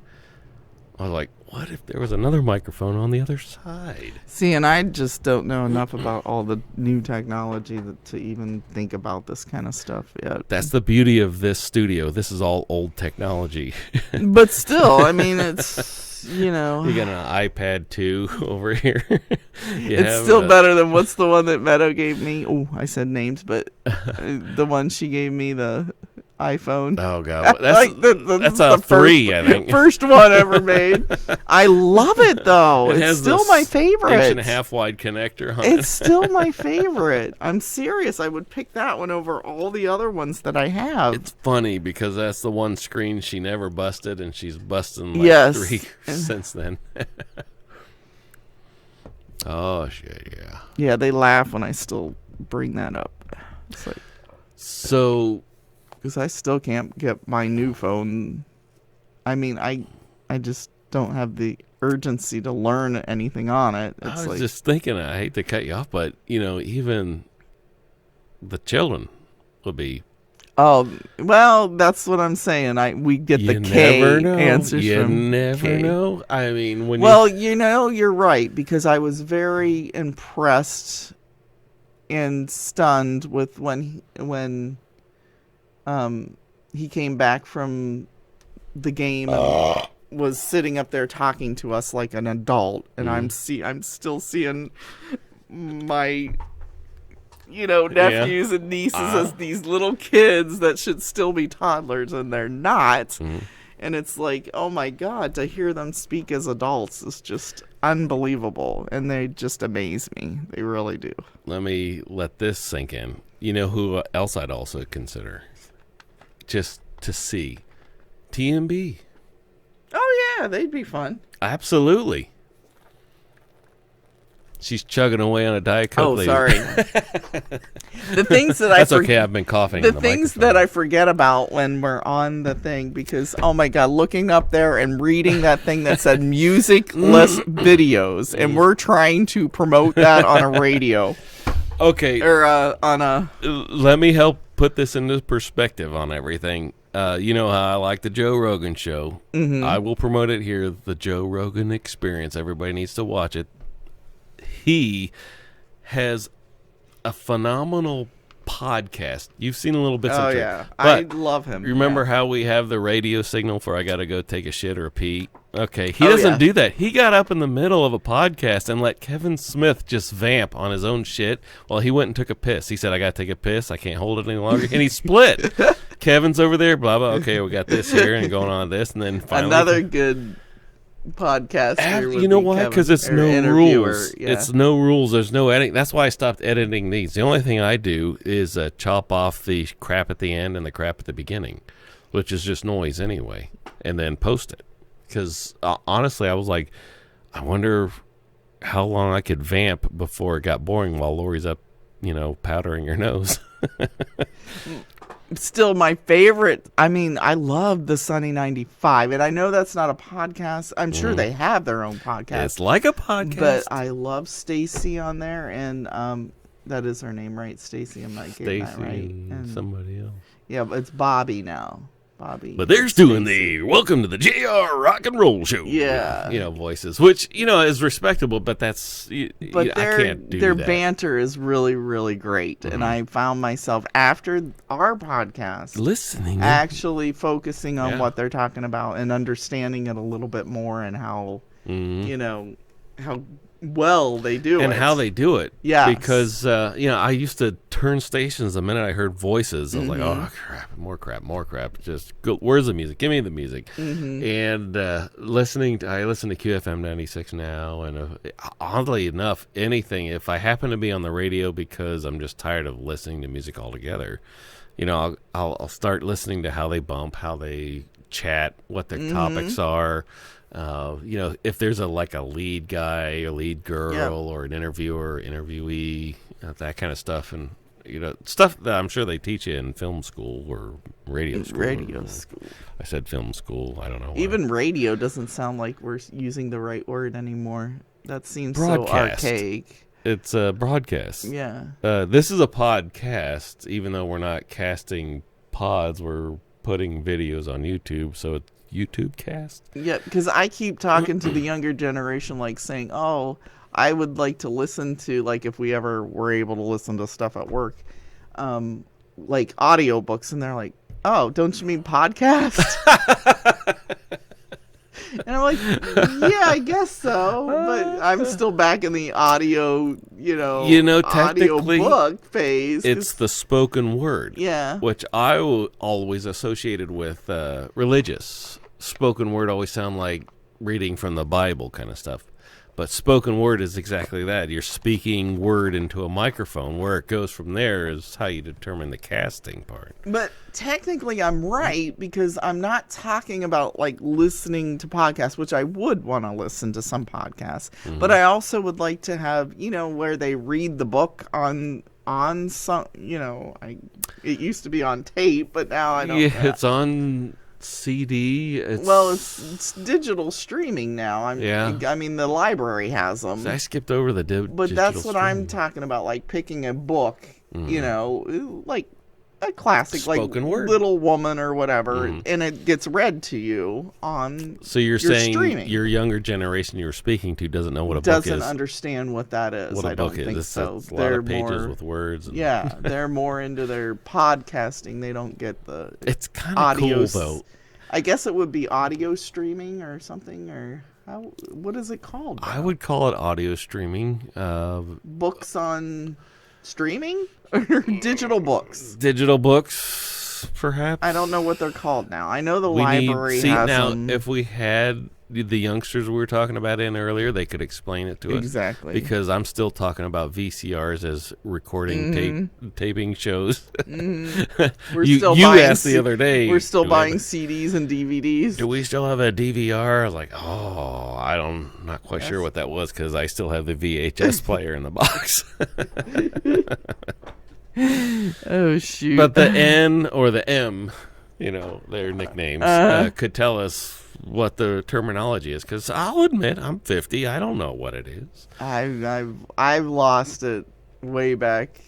I was like, what if there was another microphone on the other side? See, and I just don't know enough about all the new technology to even think about this kind of stuff yet. That's the beauty of this studio. This is all old technology. But still, I mean, it's, You got an iPad 2 over here. It's still better than what's the one that Meadow gave me. Oh, I said names, but the one she gave me, the iPhone. Oh, God. That's a 3, I think. First one ever made. I love it, though. It It's has still this my favorite. 1.5 wide connector on It's still my favorite. I'm serious. I would pick that one over all the other ones that I have. It's funny because that's the one screen she never busted, and she's busting Yes. 3 since then. Oh, shit, yeah. Yeah, they laugh when I still bring that up. It's like, So, because I still can't get my new phone. I mean, I just don't have the urgency to learn anything on it. It's I was just thinking, I hate to cut you off, but, even the children would be... Oh, well, that's what I'm saying. We get the K answers you from never K. know. I mean, when Well, you're right, because I was very impressed and stunned with when he came back from the game and was sitting up there talking to us like an adult, and I'm still seeing my nephews and nieces as these little kids that should still be toddlers, and they're not. And it's like, oh my God, to hear them speak as adults is just unbelievable, and they just amaze me. They really do. let me let this sink in. You know who else I'd also consider? just to see. TMB. Oh yeah, they'd be fun. Absolutely. She's chugging away on a Diet Coke. Oh, lady. sorry. The things that That's okay. I've been coughing. The in the things microphone. that I forget about when we're on the thing, because oh my god, looking up there and reading that thing that said music-less videos, and we're trying to promote that on a radio Okay. or on a. Let me help put this into perspective on everything. You know how I like the Joe Rogan show. Mm-hmm. I will promote it here. The Joe Rogan Experience. Everybody needs to watch it. He has a phenomenal podcast. You've seen a little bits Oh of it. yeah, But I love him. remember Yeah. how we have the radio signal for I got to go take a shit or a pee? Okay, he Oh, doesn't yeah. do that. He got up in the middle of a podcast and let Kevin Smith just vamp on his own shit while he went and took a piss. He said, I got to take a piss. I can't hold it any longer. And he split. Kevin's over there, blah, blah. Okay, we got this here and going on this. And then finally. Another good podcast. You know why? Because it's no rules. Yeah. It's no rules. There's no editing. That's why I stopped editing these. The only thing I do is chop off the crap at the end and the crap at the beginning, which is just noise anyway, and then post it. Because honestly, I was like, I wonder how long I could vamp before it got boring while Lori's up, powdering her nose. Still my favorite. I mean, I love the Sunny 95, and I know that's not a podcast. I'm sure they have their own podcast. It's like a podcast. But I love Stacy on there, and that is her name, right? Stacy. I'm not getting that right. and somebody else. Yeah, but it's Bobby now. Bobby. But there's doing the welcome to the JR Rock and Roll Show. Yeah. Voices, which, is respectable, but that's, But I can't do their that. banter is really, really great. And I found myself, after our podcast, Listening. actually focusing on Yeah. what they're talking about and understanding it a little bit more, and how, how well they do it. And how they do it. Yes. Because, I used to turn stations the minute I heard voices. I was like, oh, crap, more crap. Just go, where's the music? Give me the music. And I listen to QFM 96 now. And oddly enough, anything, if I happen to be on the radio because I'm just tired of listening to music altogether, I'll start listening to how they bump, how they chat, what their topics are. If there's a lead guy, a lead girl, or an interviewer, interviewee, that kind of stuff, and stuff that I'm sure they teach you in film school or radio school. Radio school. I said film school. I don't know why. Even radio doesn't sound like we're using the right word anymore. That seems Broadcast. so archaic. It's a broadcast. Yeah. This is a podcast, even though we're not casting pods. We're putting videos on YouTube, so it's YouTube cast. Yeah, because I keep talking to the younger generation, saying, oh, I would like to listen to, if we ever were able to listen to stuff at work, audiobooks. And they're like, oh, don't you mean podcast? And I'm like, yeah, I guess so. But I'm still back in the audio, technically, audiobook phase. It's the spoken word. Yeah. Which I always associated with religious. Spoken word always sound like reading from the Bible kind of stuff. But spoken word is exactly that. You're speaking word into a microphone. Where it goes from there is how you determine the casting part. But technically I'm right, because I'm not talking about listening to podcasts, which I would want to listen to some podcasts. But I also would like to have, where they read the book on some, it used to be on tape, but now I don't. Yeah, it's on CD. It's digital streaming now. I mean, the library has them. I skipped over the But that's what I'm talking about, picking a book, a classic, Spoken word. Little Woman or whatever, and it gets read to you on. So you're saying streaming. your younger generation you're speaking to doesn't know what a book Doesn't is? understand what that is. What a I book don't think is. so. It's a lot of pages with words. Yeah, they're more into their podcasting. They don't get the. It's kind of cool though. I guess it would be audio streaming or something, or what is it called? I would call it audio streaming. Books on streaming or digital books? Digital books, perhaps. I don't know what they're called now. I know the library has now, them. if we had the youngsters we were talking about in earlier, they could explain it to us. Exactly. Because I'm still talking about VCRs as recording taping shows. We're you still you buying asked the other day. We're still do we buying have CDs and DVDs. do we still have a DVR? I was like, oh, I'm not quite sure what that was because I still have the VHS player in the box. Oh, shoot. But the N or the M, their nicknames, could tell us what the terminology is. Because I'll admit, I'm 50. I don't know what it is. I've lost it way back.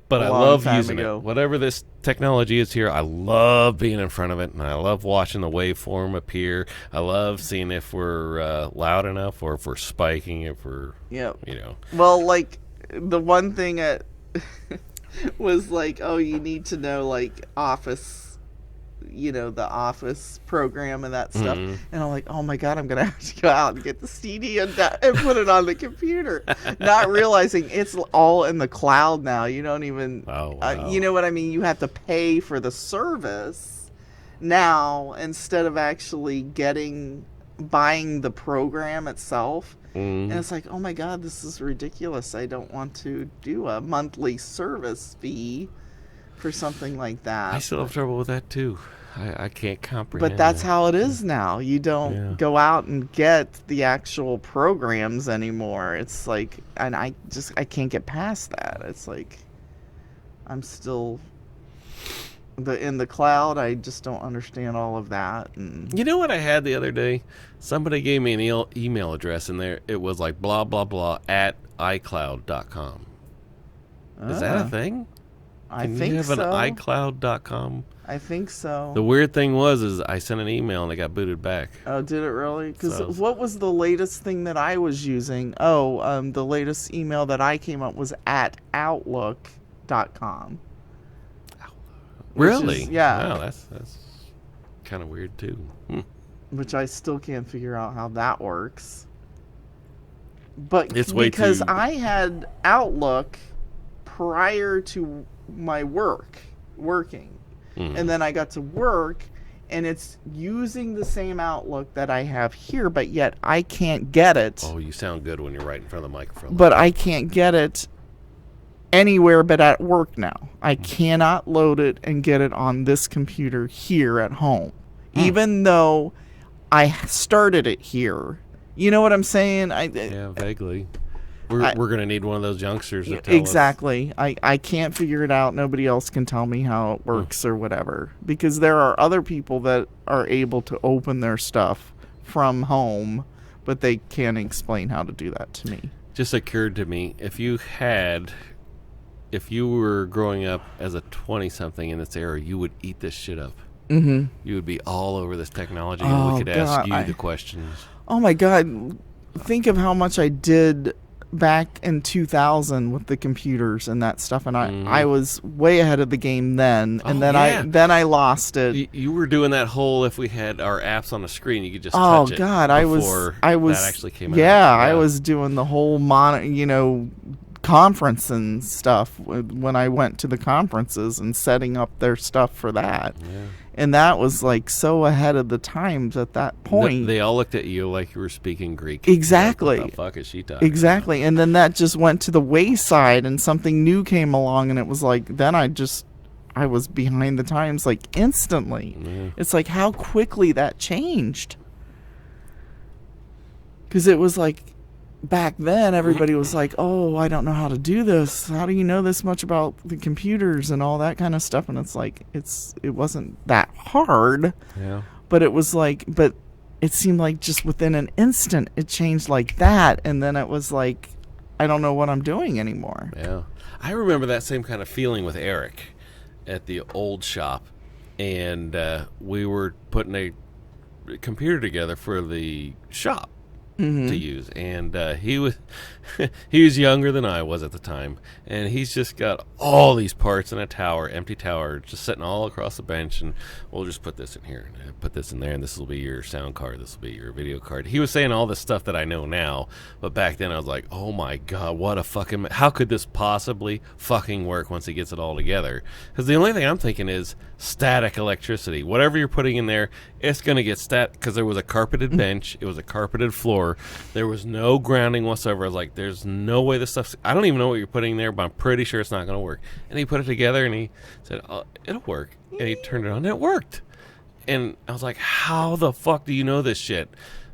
But I long love time using ago. it. Whatever this technology is here, I love being in front of it, and I love watching the waveform appear. I love seeing if we're loud enough or if we're spiking, if we're, Yep. you know. Well, like, the one thing was like, oh, you need to know, like, Office, the Office program and that stuff. Mhm. And I'm like, oh my God, I'm going to have to go out and get the CD and put it on the computer. Not realizing it's all in the cloud now. You don't even, Wow. you know what I mean? You have to pay for the service now instead of actually buying the program itself. And it's like, oh my God, this is ridiculous. I don't want to do a monthly service fee for something like that. I still have trouble with that, too. I can't comprehend. But that's that. how it is now. You don't go out and get the actual programs anymore. It's like, and I can't get past that. It's like, I'm still in the cloud. I just don't understand all of that. And You know what I had the other day? Somebody gave me an email address, and there it was like blah, blah, blah at iCloud.com. Is that a thing? I Can think you have so. an iCloud.com? I think so. The weird thing was I sent an email and I got booted back. Oh, did it really? Because So- what was the latest thing that I was using? Oh, the latest email that I came up was at Outlook.com. Really? Yeah. Wow, that's kind of weird too. Which I still can't figure out how that works. But It's way because too- I had Outlook prior to my working. And then I got to work, and it's using the same Outlook that I have here, but yet I can't get it. Oh, you sound good when you're right in front of the microphone. But I can't get it anywhere but at work now. I cannot load it and get it on this computer here at home. Even though I started it here. You know what I'm saying? Yeah, vaguely. We're going to need one of those youngsters to tell Exactly. I can't figure it out. Nobody else can tell me how it works or whatever. Because there are other people that are able to open their stuff from home, but they can't explain how to do that to me. Just occurred to me, if you were growing up as a 20-something in this era, you would eat this shit up. Mm-hmm. You would be all over this technology, and we could ask you the questions. Oh my God. Think of how much I did back in 2000 with the computers and that stuff, and I was way ahead of the game then, and then I lost it. You were doing that whole, if we had our apps on the screen, you could just Oh touch it. God, I was that actually came out. Yeah, I was doing the whole conference and stuff when I went to the conferences and setting up their stuff for that. Yeah. And that was like so ahead of the times at that point. They all looked at you like you were speaking Greek. Exactly. Like, what the fuck is she talking Exactly. And then that just went to the wayside and something new came along, and it was like, then I was behind the times like instantly. Yeah. It's like how quickly that changed. Because it was like back then everybody was like, oh, I don't know how to do this. How do you know this much about the computers and all that kind of stuff? And it's like, it wasn't that hard. Yeah. But it was like, but it seemed like just within an instant it changed like that, and then it was like, I don't know what I'm doing anymore. Yeah. I remember that same kind of feeling with Eric at the old shop, and we were putting a computer together for the shop to use, and he was younger than I was at the time, and he's just got all these parts in a tower, empty tower, just sitting all across the bench, and we'll just put this in here and put this in there, and this will be your sound card, this will be your video card. He was saying all this stuff that I know now, but back then I was like, oh my God, what a fucking, how could this possibly fucking work once he gets it all together? Because the only thing I'm thinking is static electricity. Whatever you're putting in there it's going to get because there was a carpeted bench. It was a carpeted floor. There was no grounding whatsoever. I was like, there's no way this stuff's... I don't even know what you're putting there, but I'm pretty sure it's not going to work. And he put it together, and he said, oh, it'll work. And he turned it on, and it worked. And I was like, how the fuck do you know this shit?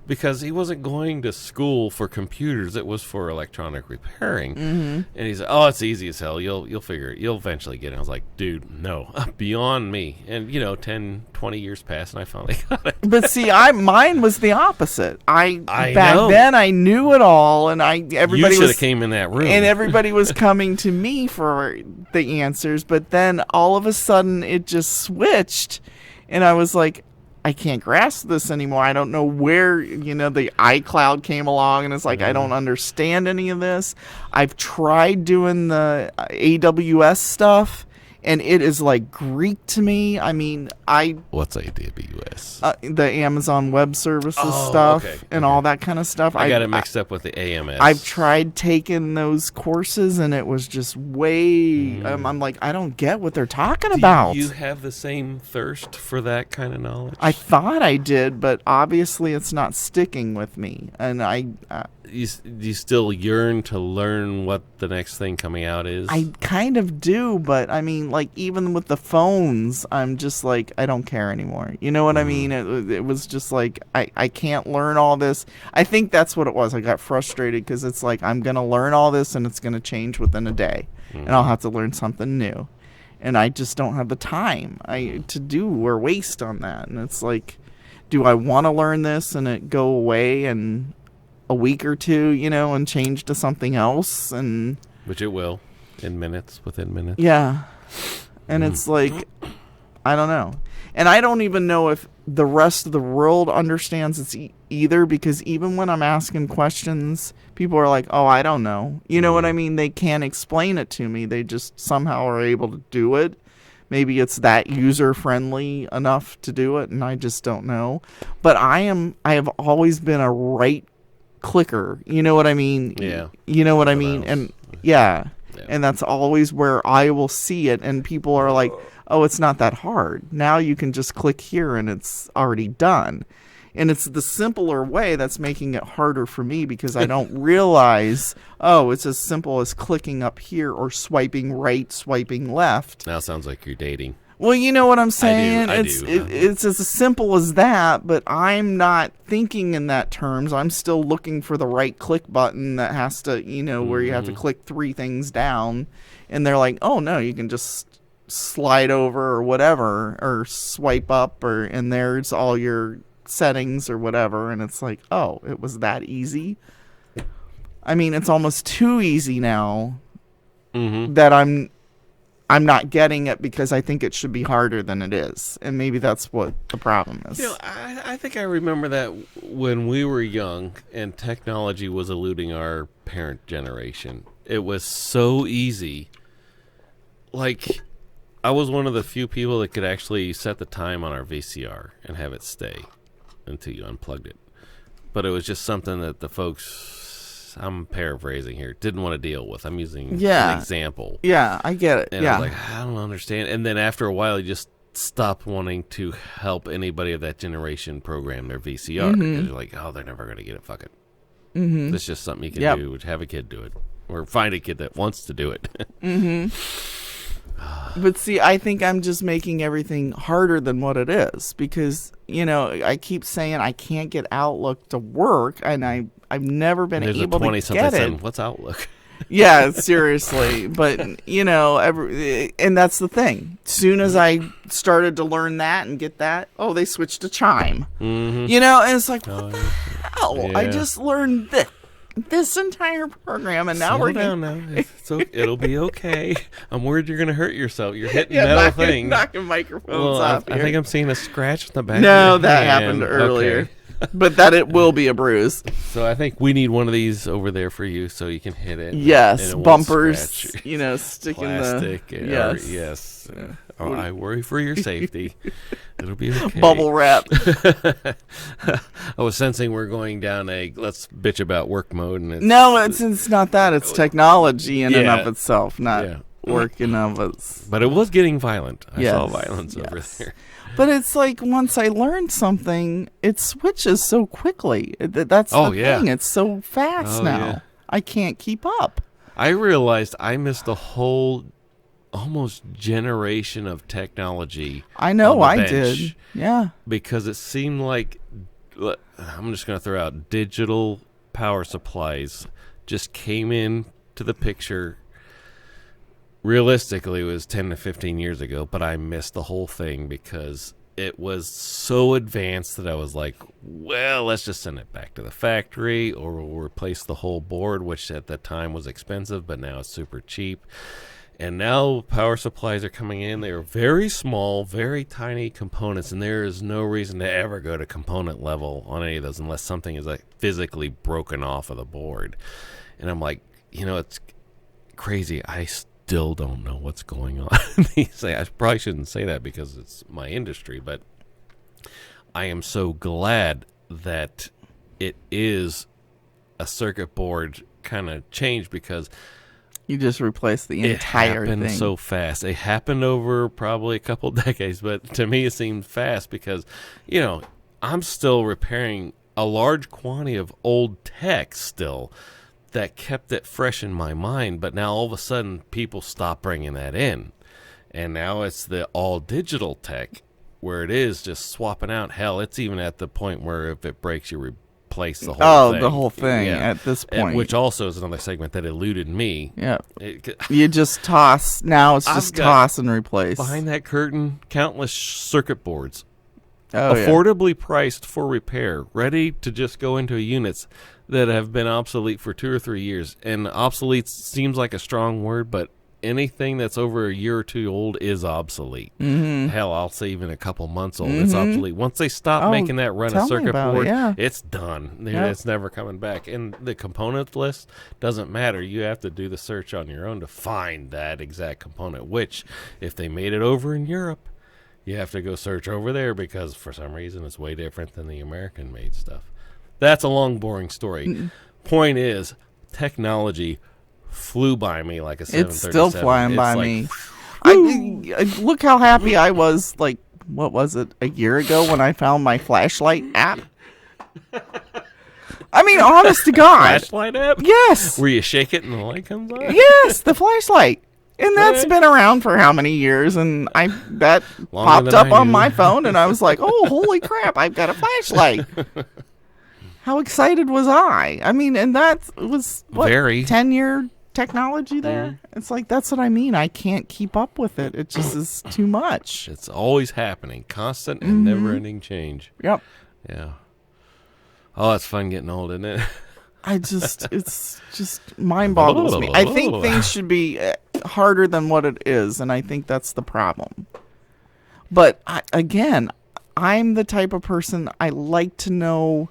Because he wasn't going to school for computers. It was for electronic repairing. And he said, oh, it's easy as hell. You'll figure it. You'll eventually get it. I was like, dude, no. Beyond me. And, 10, 20 years passed, and I finally got it. But see, mine was the opposite. I back know. then I knew it all, and everybody You should was have came in that room. and everybody was coming to me for the answers. But then all of a sudden it just switched, and I was like, I can't grasp this anymore. I don't know where, the iCloud came along, and it's like, I don't understand any of this. I've tried doing the AWS stuff, and it is like Greek to me. I mean, What's AWS? the Amazon Web Services stuff and all that kind of stuff. I got it mixed up with the AMS. I've tried taking those courses, and it was just way... I'm like, I don't get what they're talking about. Do you have the same thirst for that kind of knowledge? I thought I did, but obviously it's not sticking with me. And you still yearn to learn what the next thing coming out is? I kind of do, but I mean, like, even with the phones, I'm just like, I don't care anymore. You know what I mean? It was just like, I can't learn all this. I think that's what it was. I got frustrated because it's like, I'm going to learn all this, and it's going to change within a day. And I'll have to learn something new. And I just don't have the time to do or waste on that. And it's like, do I want to learn this and it go away and... a week or two, and change to something else, and which it will within minutes. Yeah. And it's like, I don't know. And I don't even know if the rest of the world understands it either, because even when I'm asking questions, people are like, oh, I don't know. You know what I mean? They can't explain it to me. They just somehow are able to do it. Maybe it's that user-friendly enough to do it, and I just don't know. But I have always been a right clicker, you know what I mean? Yeah. You know what I mean? And yeah. And that's always where I will see it, and people are like, oh, it's not that hard. Now you can just click here and it's already done. And it's the simpler way that's making it harder for me, because I don't realize, oh, it's as simple as clicking up here or swiping right, swiping left. Now it sounds like you're dating. Well, you know what I'm saying? I do. It's as simple as that, but I'm not thinking in that terms. I'm still looking for the right click button that has to, where you have to click 3 things down. And they're like, oh, no, you can just slide over or whatever, or swipe up, and there's all your settings or whatever. And it's like, oh, it was that easy? I mean, it's almost too easy now that I'm not getting it, because I think it should be harder than it is. And maybe that's what the problem is. I think I remember that when we were young and technology was eluding our parent generation. It was so easy. Like, I was one of the few people that could actually set the time on our VCR and have it stay until you unplugged it. But it was just something that the folks, I'm paraphrasing here, didn't want to deal with. I'm using an example. Yeah, I get it. And I was like, I don't understand. And then after a while, you just stopped wanting to help anybody of that generation program their VCR. Because you're like, oh, they're never going to get it. Fuck it. It's just something you can do. Have a kid do it. Or find a kid that wants to do it. But see, I think I'm just making everything harder than what it is, because, I keep saying I can't get Outlook to work, and I've never been able to get it. What's Outlook? Yeah, seriously. But, and that's the thing. Soon as I started to learn that and get that, oh, they switched to Chime. And it's like, what the hell? Yeah. I just learned this entire program, and now we're down now. It'll be okay. I'm worried you're gonna hurt yourself. You're hitting metal things, knocking microphones off. I think I'm seeing a scratch in the back. No, that happened earlier. Okay. But that it will be a bruise. So I think we need one of these over there for you, so you can hit it. Yes, bumpers. Sticking plastic. Yes. I worry for your safety. It'll be okay. Bubble wrap. I was sensing we're going down let's bitch about work mode, and it's not that. It's technology in and of itself. Not working of us. But it was getting violent. I saw Yes, violence over yes. there. But it's like once I learn something, it switches so quickly. That's Oh, the yeah. thing. It's so fast Oh, now. yeah. I can't keep up. I realized I missed a whole almost generation of technology. I know on the I bench did. Yeah. because it seemed like I'm just going to throw out digital power supplies just came in to the picture. Realistically, it was 10 to 15 years ago, but I missed the whole thing because it was so advanced that I was like, well, let's just send it back to the factory or we'll replace the whole board, which at that time was expensive, but now it's super cheap. And now power supplies are coming in. They are very small, very tiny components, and there is no reason to ever go to component level on any of those unless something is like physically broken off of the board. And I'm like, it's crazy. I still don't know what's going on. I probably shouldn't say that because it's my industry, but I am so glad that it is a circuit board kind of change because You just replace the it entire happened thing. so fast. It happened over probably a couple decades, but to me it seemed fast because, I'm still repairing a large quantity of old tech still that kept it fresh in my mind. But now all of a sudden people stop bringing that in. And now it's the all digital tech where it is just swapping out. Hell, it's even at the point where if it breaks, you replace the whole thing. The whole thing Yeah. at this And point. which also is another segment that eluded me. Yeah. It, You just toss. Now it's I've just got toss and replace. behind that curtain, countless circuit boards, Oh, yeah. affordably priced for repair, ready to just go into units that have been obsolete for 2 or 3 years. And obsolete seems like a strong word, but anything that's over a year or two old is obsolete. Mm-hmm. Hell, I'll say even a couple months old, it's obsolete. Once they stop making that run tell a me circuit about it, board, yeah. it's done. Yep. It's never coming back. And the component list doesn't matter. You have to do the search on your own to find that exact component, which if they made it over in Europe, you have to go search over there because for some reason it's way different than the American-made stuff. That's a long, boring story. Point is, technology flew by me like a 737. It's still flying It's by like, me. I look how happy I was. Like, what was it, a year ago when I found my flashlight app? I mean, honest to God. Flashlight app? Yes. Where you shake it and the light comes on? Yes, the flashlight. And that's Okay. been around for how many years? And that Longer popped than up I on knew. my phone, and I was like, "Oh, holy crap! I've got a flashlight!" How excited was I? I mean, and that was what, Very. 10-year technology there. It's like that's what I mean. I can't keep up with it. It just is too much. It's always happening. Constant and never-ending change. Yep. Yeah. Oh, it's fun getting old, isn't it? It's just mind boggles me. I think things should be harder than what it is, and I think that's the problem. But I'm the type of person, I like to know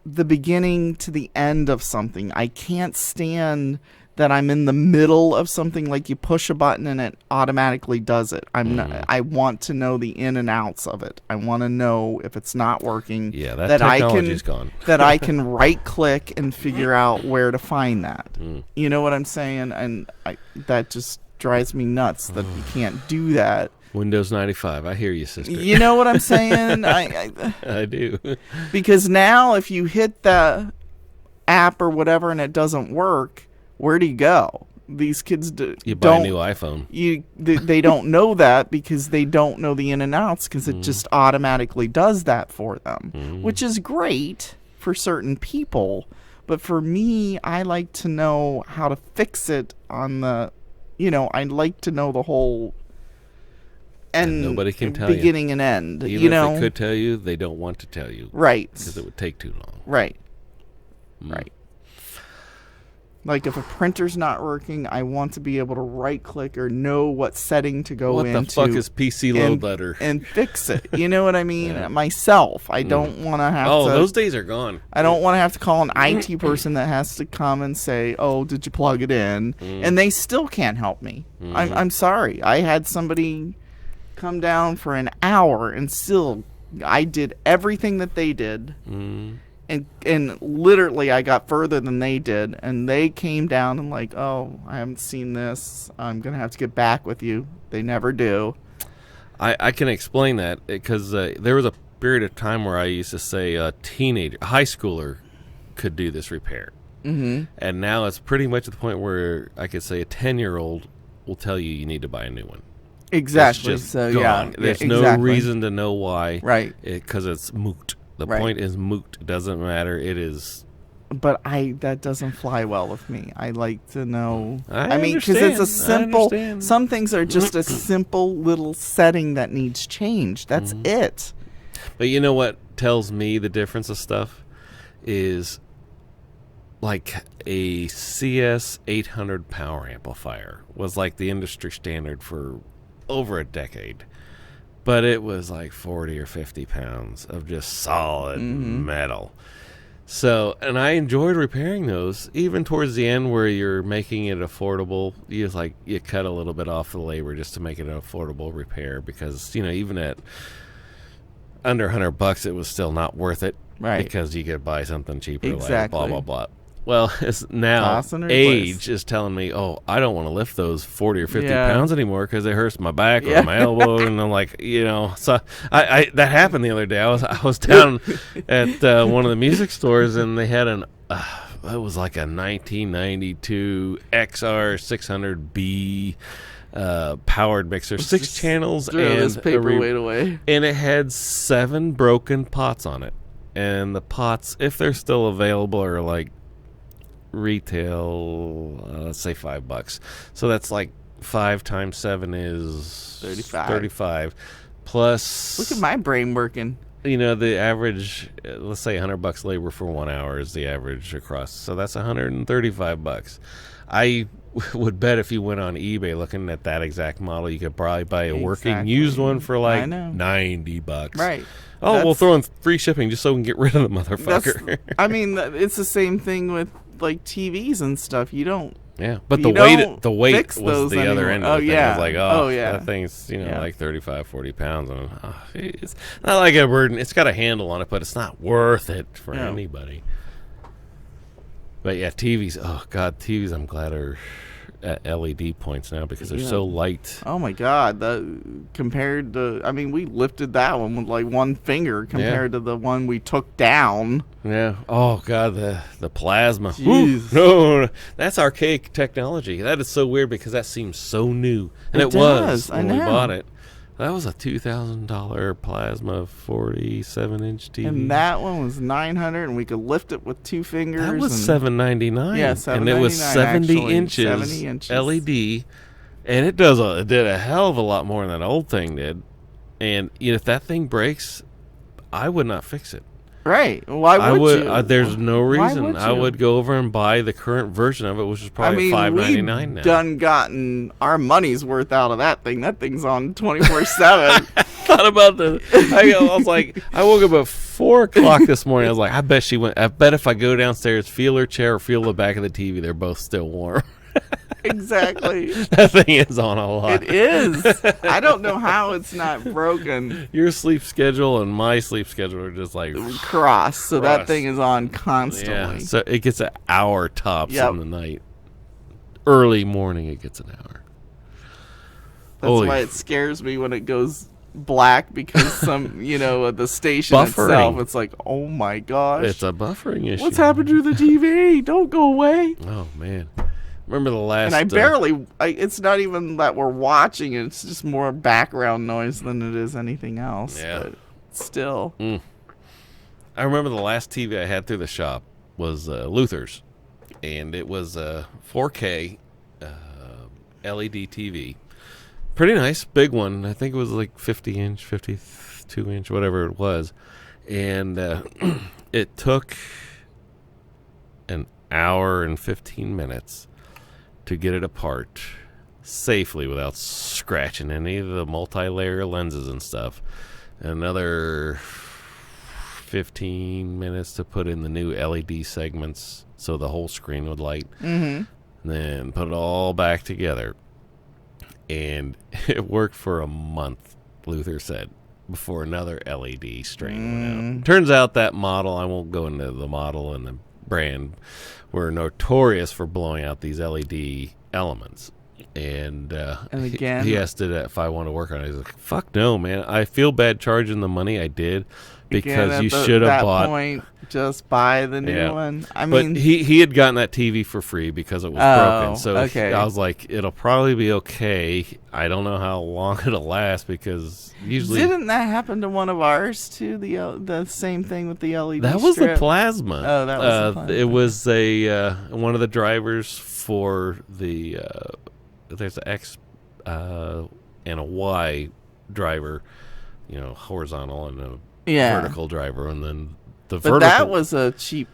the beginning to the end of something. I can't stand that I'm in the middle of something, like you push a button and it automatically does it. I want to know the in and outs of it. I want to know if it's not working. Yeah, that technology's gone. That I can right click and figure out where to find that. You know what I'm saying? And that just drives me nuts that you can't do that. Windows 95. I hear you, sister. You know what I'm saying? I do. Because now if you hit the app or whatever and it doesn't work, where do you go? These kids You buy a new iPhone. They don't know that because they don't know the in and outs because it just automatically does that for them, which is great for certain people. But for me, I like to know how to fix it on the, I like to know the whole And nobody can tell you. beginning and end. Even if they could tell you, they don't want to tell you. Right. Because it would take too long. Right. Right. Like if a printer's not working, I want to be able to right click or know what setting to go What into. the fuck is PC load letter? And fix it. You know what I mean? Myself. I don't want to have to. Oh, those days are gone. I don't want to have to call an IT person that has to come and say, "Oh, did you plug it in?" And they still can't help me. I'm sorry. I had somebody come down for an hour and still I did everything that they did. And literally I got further than they did, and they came down and like, oh, I haven't seen this, I'm gonna have to get back with you. They never do. I can explain that because there was a period of time where I used to say a teenager, a high schooler could do this repair. Mm-hmm. And now it's pretty much at the point where I could say a 10-year-old will tell you need to buy a new one. Exactly. It's just So gone. yeah, There's no exactly. reason to know why. Right. Because it's moot. The Right. point is moot. It doesn't matter. It is. But that doesn't fly well with me. I like to know. I mean, because it's a understand. I simple. understand. Some things are just a simple little setting that needs change. That's it. But you know what tells me the difference of stuff is like a CS 800 power amplifier was like the industry standard for over a decade. But it was like 40 or 50 pounds of just solid metal. So, and I enjoyed repairing those, even towards the end where you're making it affordable. You just like, you cut a little bit off the labor just to make it an affordable repair because, you know, even at under $100, it was still not worth it. Right. Because you could buy something cheaper, Exactly. like blah, blah, blah. Well, it's now Toss and replace. age is telling me, oh, I don't want to lift those 40 or 50 Yeah. pounds anymore because it hurts my back Yeah. or my elbow. And I'm like, you know, so I that happened the other day. I was down at one of the music stores and they had it was like a 1992 XR 600B powered mixer, 6 channels, Throw and this paperweight away. and it had 7 broken pots on it. And the pots, if they're still available, are like retail, let's say $5. So that's like 5 times 7 is 35. Plus, Look at my brain working. you know, the average, let's say $100 labor for 1 hour is the average across. So that's $135. I would bet if you went on eBay looking at that exact model, you could probably buy a working Exactly. used one for like I know. $90. Right. Oh, That's- we'll throw in free shipping just so we can get rid of the That's. motherfucker. I mean, it's the same thing with like TVs and stuff. You don't. Yeah, but You the weight don't was fix the those other anymore. end of Oh, the thing. I yeah. was like, Oh, yeah. that thing's, you know, Yeah. like 35, 40 pounds. And, it's not like a burden. It's got a handle on it, but it's not worth it for No. anybody. But yeah, TVs. Oh God, TVs. I'm glad are at LED points now because they're so light. Oh my God! Compared to, I mean, we lifted that one with like one finger compared to the one we took down. Yeah. Oh God, the plasma. Jeez. No, that's archaic technology. That is so weird because that seems so new, and It it was does, I when we know. bought it. That was a $2,000 plasma 47-inch TV. And that one was 900, and we could lift it with 2 fingers. That was and $799. Yeah, And it was $7.99 70 actually, inches, 70 inches. LED, and it did a hell of a lot more than that old thing did. And if that thing breaks, I would not fix it. Right? Why would you? There's no Why reason. would I you? would go over and buy the current version of it, which is I probably mean, $5.99 we've now. done gotten our money's worth out of that thing. That thing's on 24/7. Thought about the. I was like, I woke up at 4:00 this morning. I was like, I bet she went. I bet if I go downstairs, feel her chair or feel the back of the TV, they're both still warm. Exactly. That thing is on a lot. It is. I don't know how it's not broken. Your sleep schedule and my sleep schedule are just like Cross. So that Cross. thing is on yeah. constantly. So it gets an hour tops Yep. in the night. Early morning, it gets an hour. That's Holy why it scares me when it goes black because some, the station Buffering. itself, it's like, oh my gosh. It's a buffering issue. What's happened to the TV? Don't go away. Oh man, remember the last? And I barely, it's not even that we're watching it. It's just more background noise than it is anything else. Yeah. But still. I remember the last TV I had through the shop was Luther's, and it was a 4K LED TV. Pretty nice, big one. I think it was like 50-inch, 52-inch, whatever it was. And it took an hour and 15 minutes to get it apart safely without scratching any of the multi-layer lenses and stuff. Another 15 minutes to put in the new LED segments so the whole screen would light. Mm-hmm. Then put it all back together. And it worked for a month, Luther said. before another LED strain went out. Turns out that model, I won't go into the model and the brand, were notorious for blowing out these LED elements. And again, he asked it if I want to work on it. He's like, fuck no, man. I feel bad charging the money I did because you should have bought. Point, just buy the new one. I mean, but he had gotten that TV for free because it was broken. So okay. I was like, it'll probably be okay. I don't know how long it'll last because usually didn't that happen to one of ours too? The same thing with the LED. That was strip? a plasma. Oh, that was a plasma. It was a one of the drivers for the. There's an X and a Y driver, horizontal and a vertical driver, and then the vertical. But that was a cheap.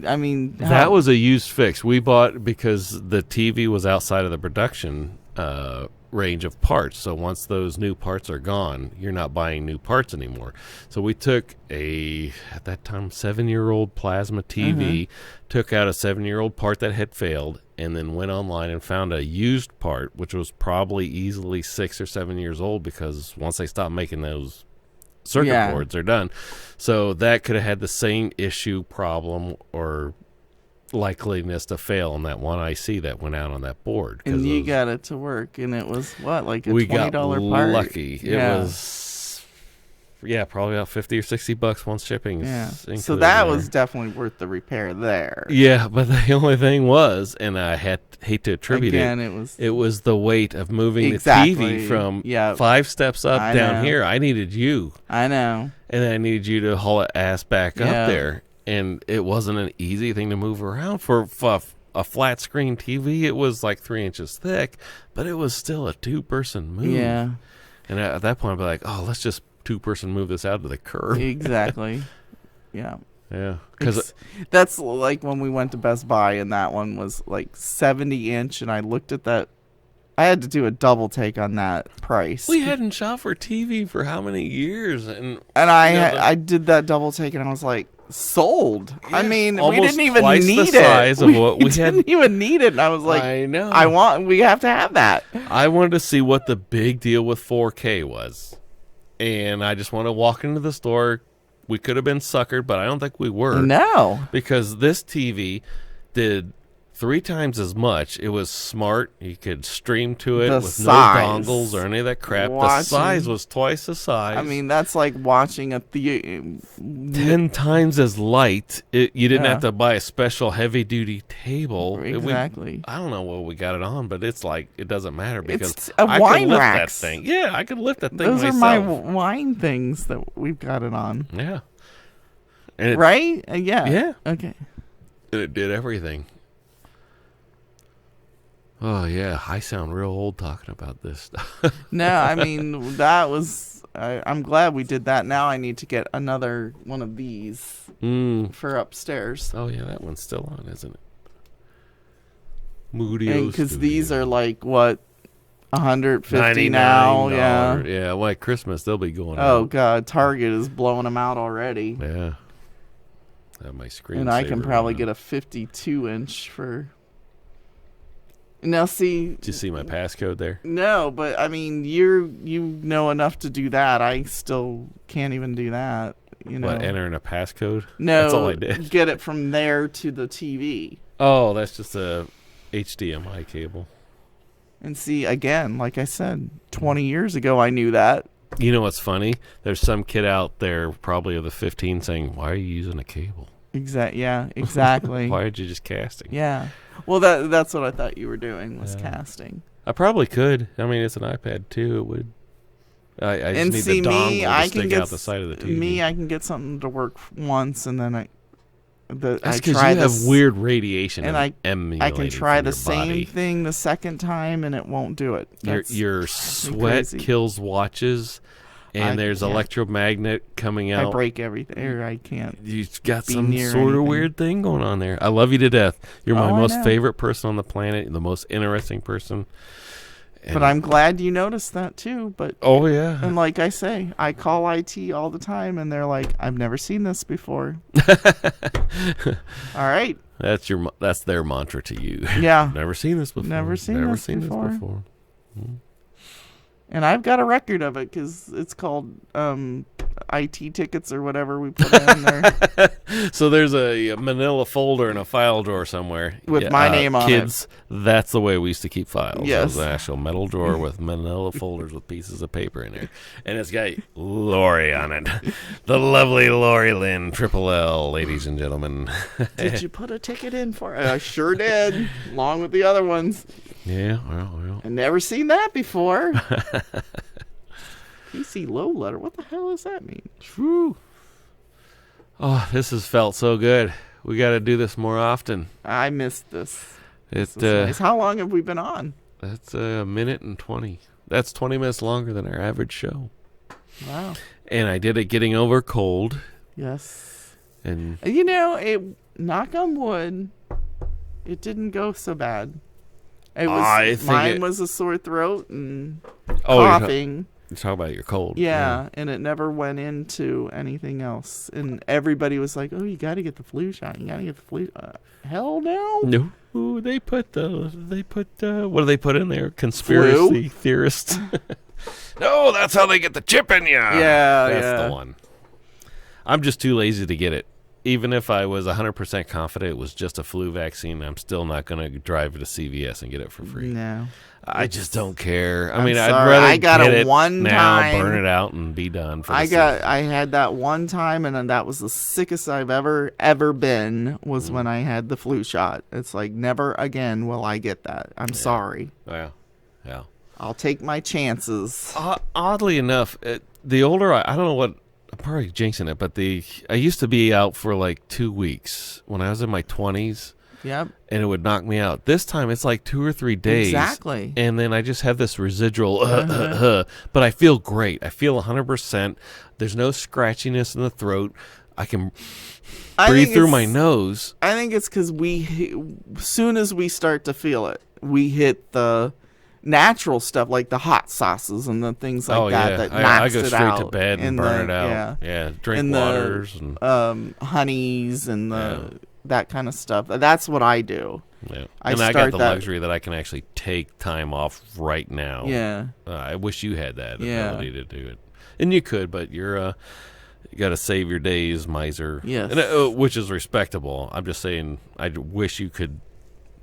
I mean, that was a used fix we bought because the TV was outside of the production range of parts. So once those new parts are gone, you're not buying new parts anymore. So we took at that time 7-year-old plasma TV, took out a 7-year-old part that had failed, and then went online and found a used part, which was probably easily 6 or 7 years old because once they stopped making those circuit boards, they're done. So that could have had the same issue, problem, or likeliness to fail on that one IC that went out on that board. And you got it to work, and it was what, like a $20 part? We got lucky. It was, probably about $50 or $60 once shipping. Yeah. So that was definitely worth the repair there. Yeah, but the only thing was, and I hate to attribute it was the weight of moving the TV from 5 steps up down here. I needed you. I know. And I needed you to haul it ass back up there. And it wasn't an easy thing to move around for a flat screen TV. It was like 3 inches thick, but it was still a 2-person move. Yeah. And at that point, I'd be like, oh, let's just 2-person move this out to the curb. Exactly. Yeah. Yeah. Because that's like when we went to Best Buy, and that one was like 70-inch, and I looked at that. I had to do a double take on that price. We hadn't shot for TV for how many years? And I did that double take, and I was like, sold. Yeah, I mean, we didn't even need the size it. Of what we didn't even need it. And I was like, I know. We have to have that. I wanted to see what the big deal with 4K was. And I just want to walk into the store. We could have been suckered, but I don't think we were. No. Because this TV did 3 times as much. It was smart. You could stream to it with no dongles or any of that crap. The size was twice the size. I mean, that's like watching a 10 times as light. You didn't have to buy a special heavy-duty table. Exactly. I don't know what we got it on, but it's like it doesn't matter because it's a wine I can lift rack. that thing. Yeah, I can lift that thing Those myself. are my wine things that we've got it on. Yeah. And right? Yeah. Yeah. Okay. And it did everything. Oh, yeah. I sound real old talking about this stuff. No, I mean, that was... I'm glad we did that. Now I need to get another one of these for upstairs. Oh, yeah. That one's still on, isn't it? Moody. Because these are like, what, $150 now? Yeah. Yeah, like Christmas, they'll be going Oh, out. God. Target is blowing them out already. Yeah. My screen. And I can probably get a 52-inch for... Now, see... Did you see my passcode there? No, but, I mean, you know enough to do that. I still can't even do that, you know. What, enter in a passcode? No, that's all I did. Get it from there to the TV. Oh, that's just a HDMI cable. And see, again, like I said, 20 years ago I knew that. You know what's funny? There's some kid out there, probably of the 15, saying, why are you using a cable? Yeah, exactly. Why aren't you just casting? Yeah. Well, that's what I thought you were doing, was casting. I probably could. I mean, it's an iPad, too. It would. I just need the dongle to stick out the side of the TV. I can get something to work once, and then that's because you have weird radiation, and I can try the same thing the second time, and it won't do it. Your sweat kills watches, and there's electromagnet coming out. I break everything, or I can't. You've got some sort of weird thing going on there. I love you to death. You're my most favorite person on the planet, the most interesting person. But I'm glad you noticed that too. But oh yeah, and like I say, I call IT all the time, and they're like, "I've never seen this before." All right, that's their mantra to you. Yeah, never seen this before. Never seen this before. And I've got a record of it because it's called IT tickets or whatever we put in there. So there's a manila folder in a file drawer somewhere. With my name on it. Kids, that's the way we used to keep files. Yes. It was an actual metal drawer with manila folders with pieces of paper in there. And it's got Lori on it. The lovely Lori Lynn, Triple L, ladies and gentlemen. Did you put a ticket in for it? I sure did, along with the other ones. Yeah, well. I've never seen that before. PC low letter. What the hell does that mean? Whew. Oh, this has felt so good. We got to do this more often. I missed this. It's Nice. How long have we been on? That's a minute and 20. That's 20 minutes longer than our average show. Wow. And I did it getting over cold. Yes. And knock on wood, it didn't go so bad. Mine was a sore throat and coughing. You talk about your cold. Yeah, and it never went into anything else. And everybody was like, "Oh, you got to get the flu shot. You got to get the flu." Hell no. No, they put what do they put in there? Conspiracy theorists. No, that's how they get the chip in you. Yeah, that's the one. I'm just too lazy to get it. Even if I was 100% confident it was just a flu vaccine, I'm still not going to drive to CVS and get it for free. No. I just don't care. I'm I'd sorry. rather I got get it it one now, time. burn it out, and be done. I had that one time, and then that was the sickest I've ever been. Was when I had the flu shot. It's like never again will I get that. I'm sorry. Yeah. I'll take my chances. Oddly enough, the older I don't know what. I'm probably jinxing it, but I used to be out for like 2 weeks when I was in my 20s. Yep. And it would knock me out. This time it's like 2 or 3 days. Exactly. And then I just have this residual, but I feel great. I feel 100%. There's no scratchiness in the throat. I can breathe through my nose. I think it's because soon as we start to feel it, we hit the natural stuff like the hot sauces and the things like that knocks I go it straight out. to bed and burn it out. Yeah, drink and waters and honeys and that kind of stuff. That's what I do. Yeah. I got the luxury that I can actually take time off right now. Yeah. I wish you had that ability to do it. And you could, but you got to save your days, miser. Yes. And, which is respectable. I'm just saying I wish you could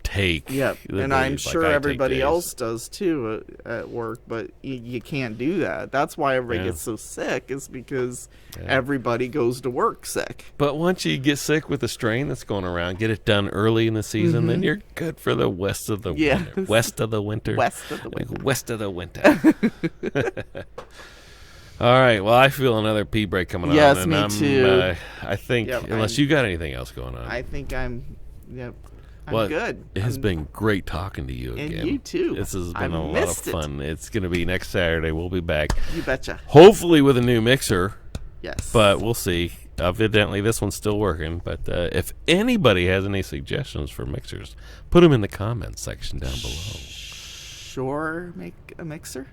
take. Yep. And I'm sure everybody else does too at work, but you can't do that. That's why everybody gets so sick, is because everybody goes to work sick. But once you get sick with the strain that's going around, get it done early in the season, then you're good for the west of the winter. West of the winter. West of the winter. Like west of the winter. All right. Well, I feel another pee break coming on. Yes, me too. I think, unless you got anything else going on. I think I'm good. It has been great talking to you again. And you too. This has been a lot of fun. It's going to be next Saturday. We'll be back. You betcha. Hopefully with a new mixer. Yes. But we'll see. Evidently, this one's still working. But if anybody has any suggestions for mixers, put them in the comments section down below. Sure make a mixer?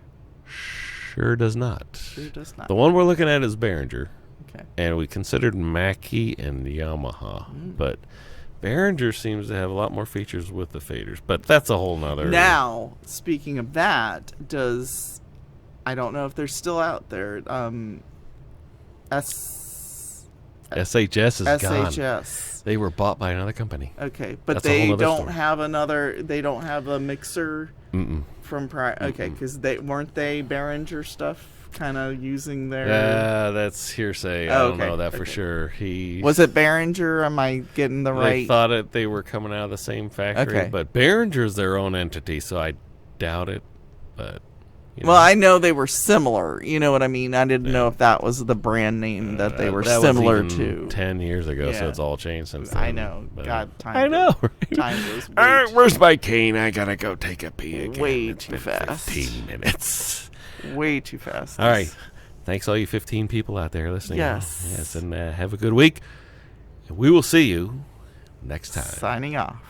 Sure does not. Sure does not. The one we're looking at is Behringer. Okay. And we considered Mackie and Yamaha. But Behringer seems to have a lot more features with the faders, but that's a whole nother. Now, speaking of that, I don't know if they're still out there. SHS is gone. SHS. They were bought by another company. Okay, but That's a whole they other don't story. have another. They don't have a mixer from prior. Okay, because weren't they Behringer stuff. Kind of using their. That's hearsay. I don't know that for sure. Was it Behringer? Am I getting the right? They thought they were coming out of the same factory, but Behringer's their own entity, so I doubt it. But well, I know they were similar. You know what I mean? I didn't know if that was the brand name that they were similar was to. 10 years ago, so it's all changed since then. I know. God, time. I know. Time goes. All right, where's my cane? I gotta go take a pee again. Way It's too been fast. 15 minutes. Way too fast. All right. Thanks, all you 15 people out there listening. Yes. Yes, and have a good week. We will see you next time. Signing off.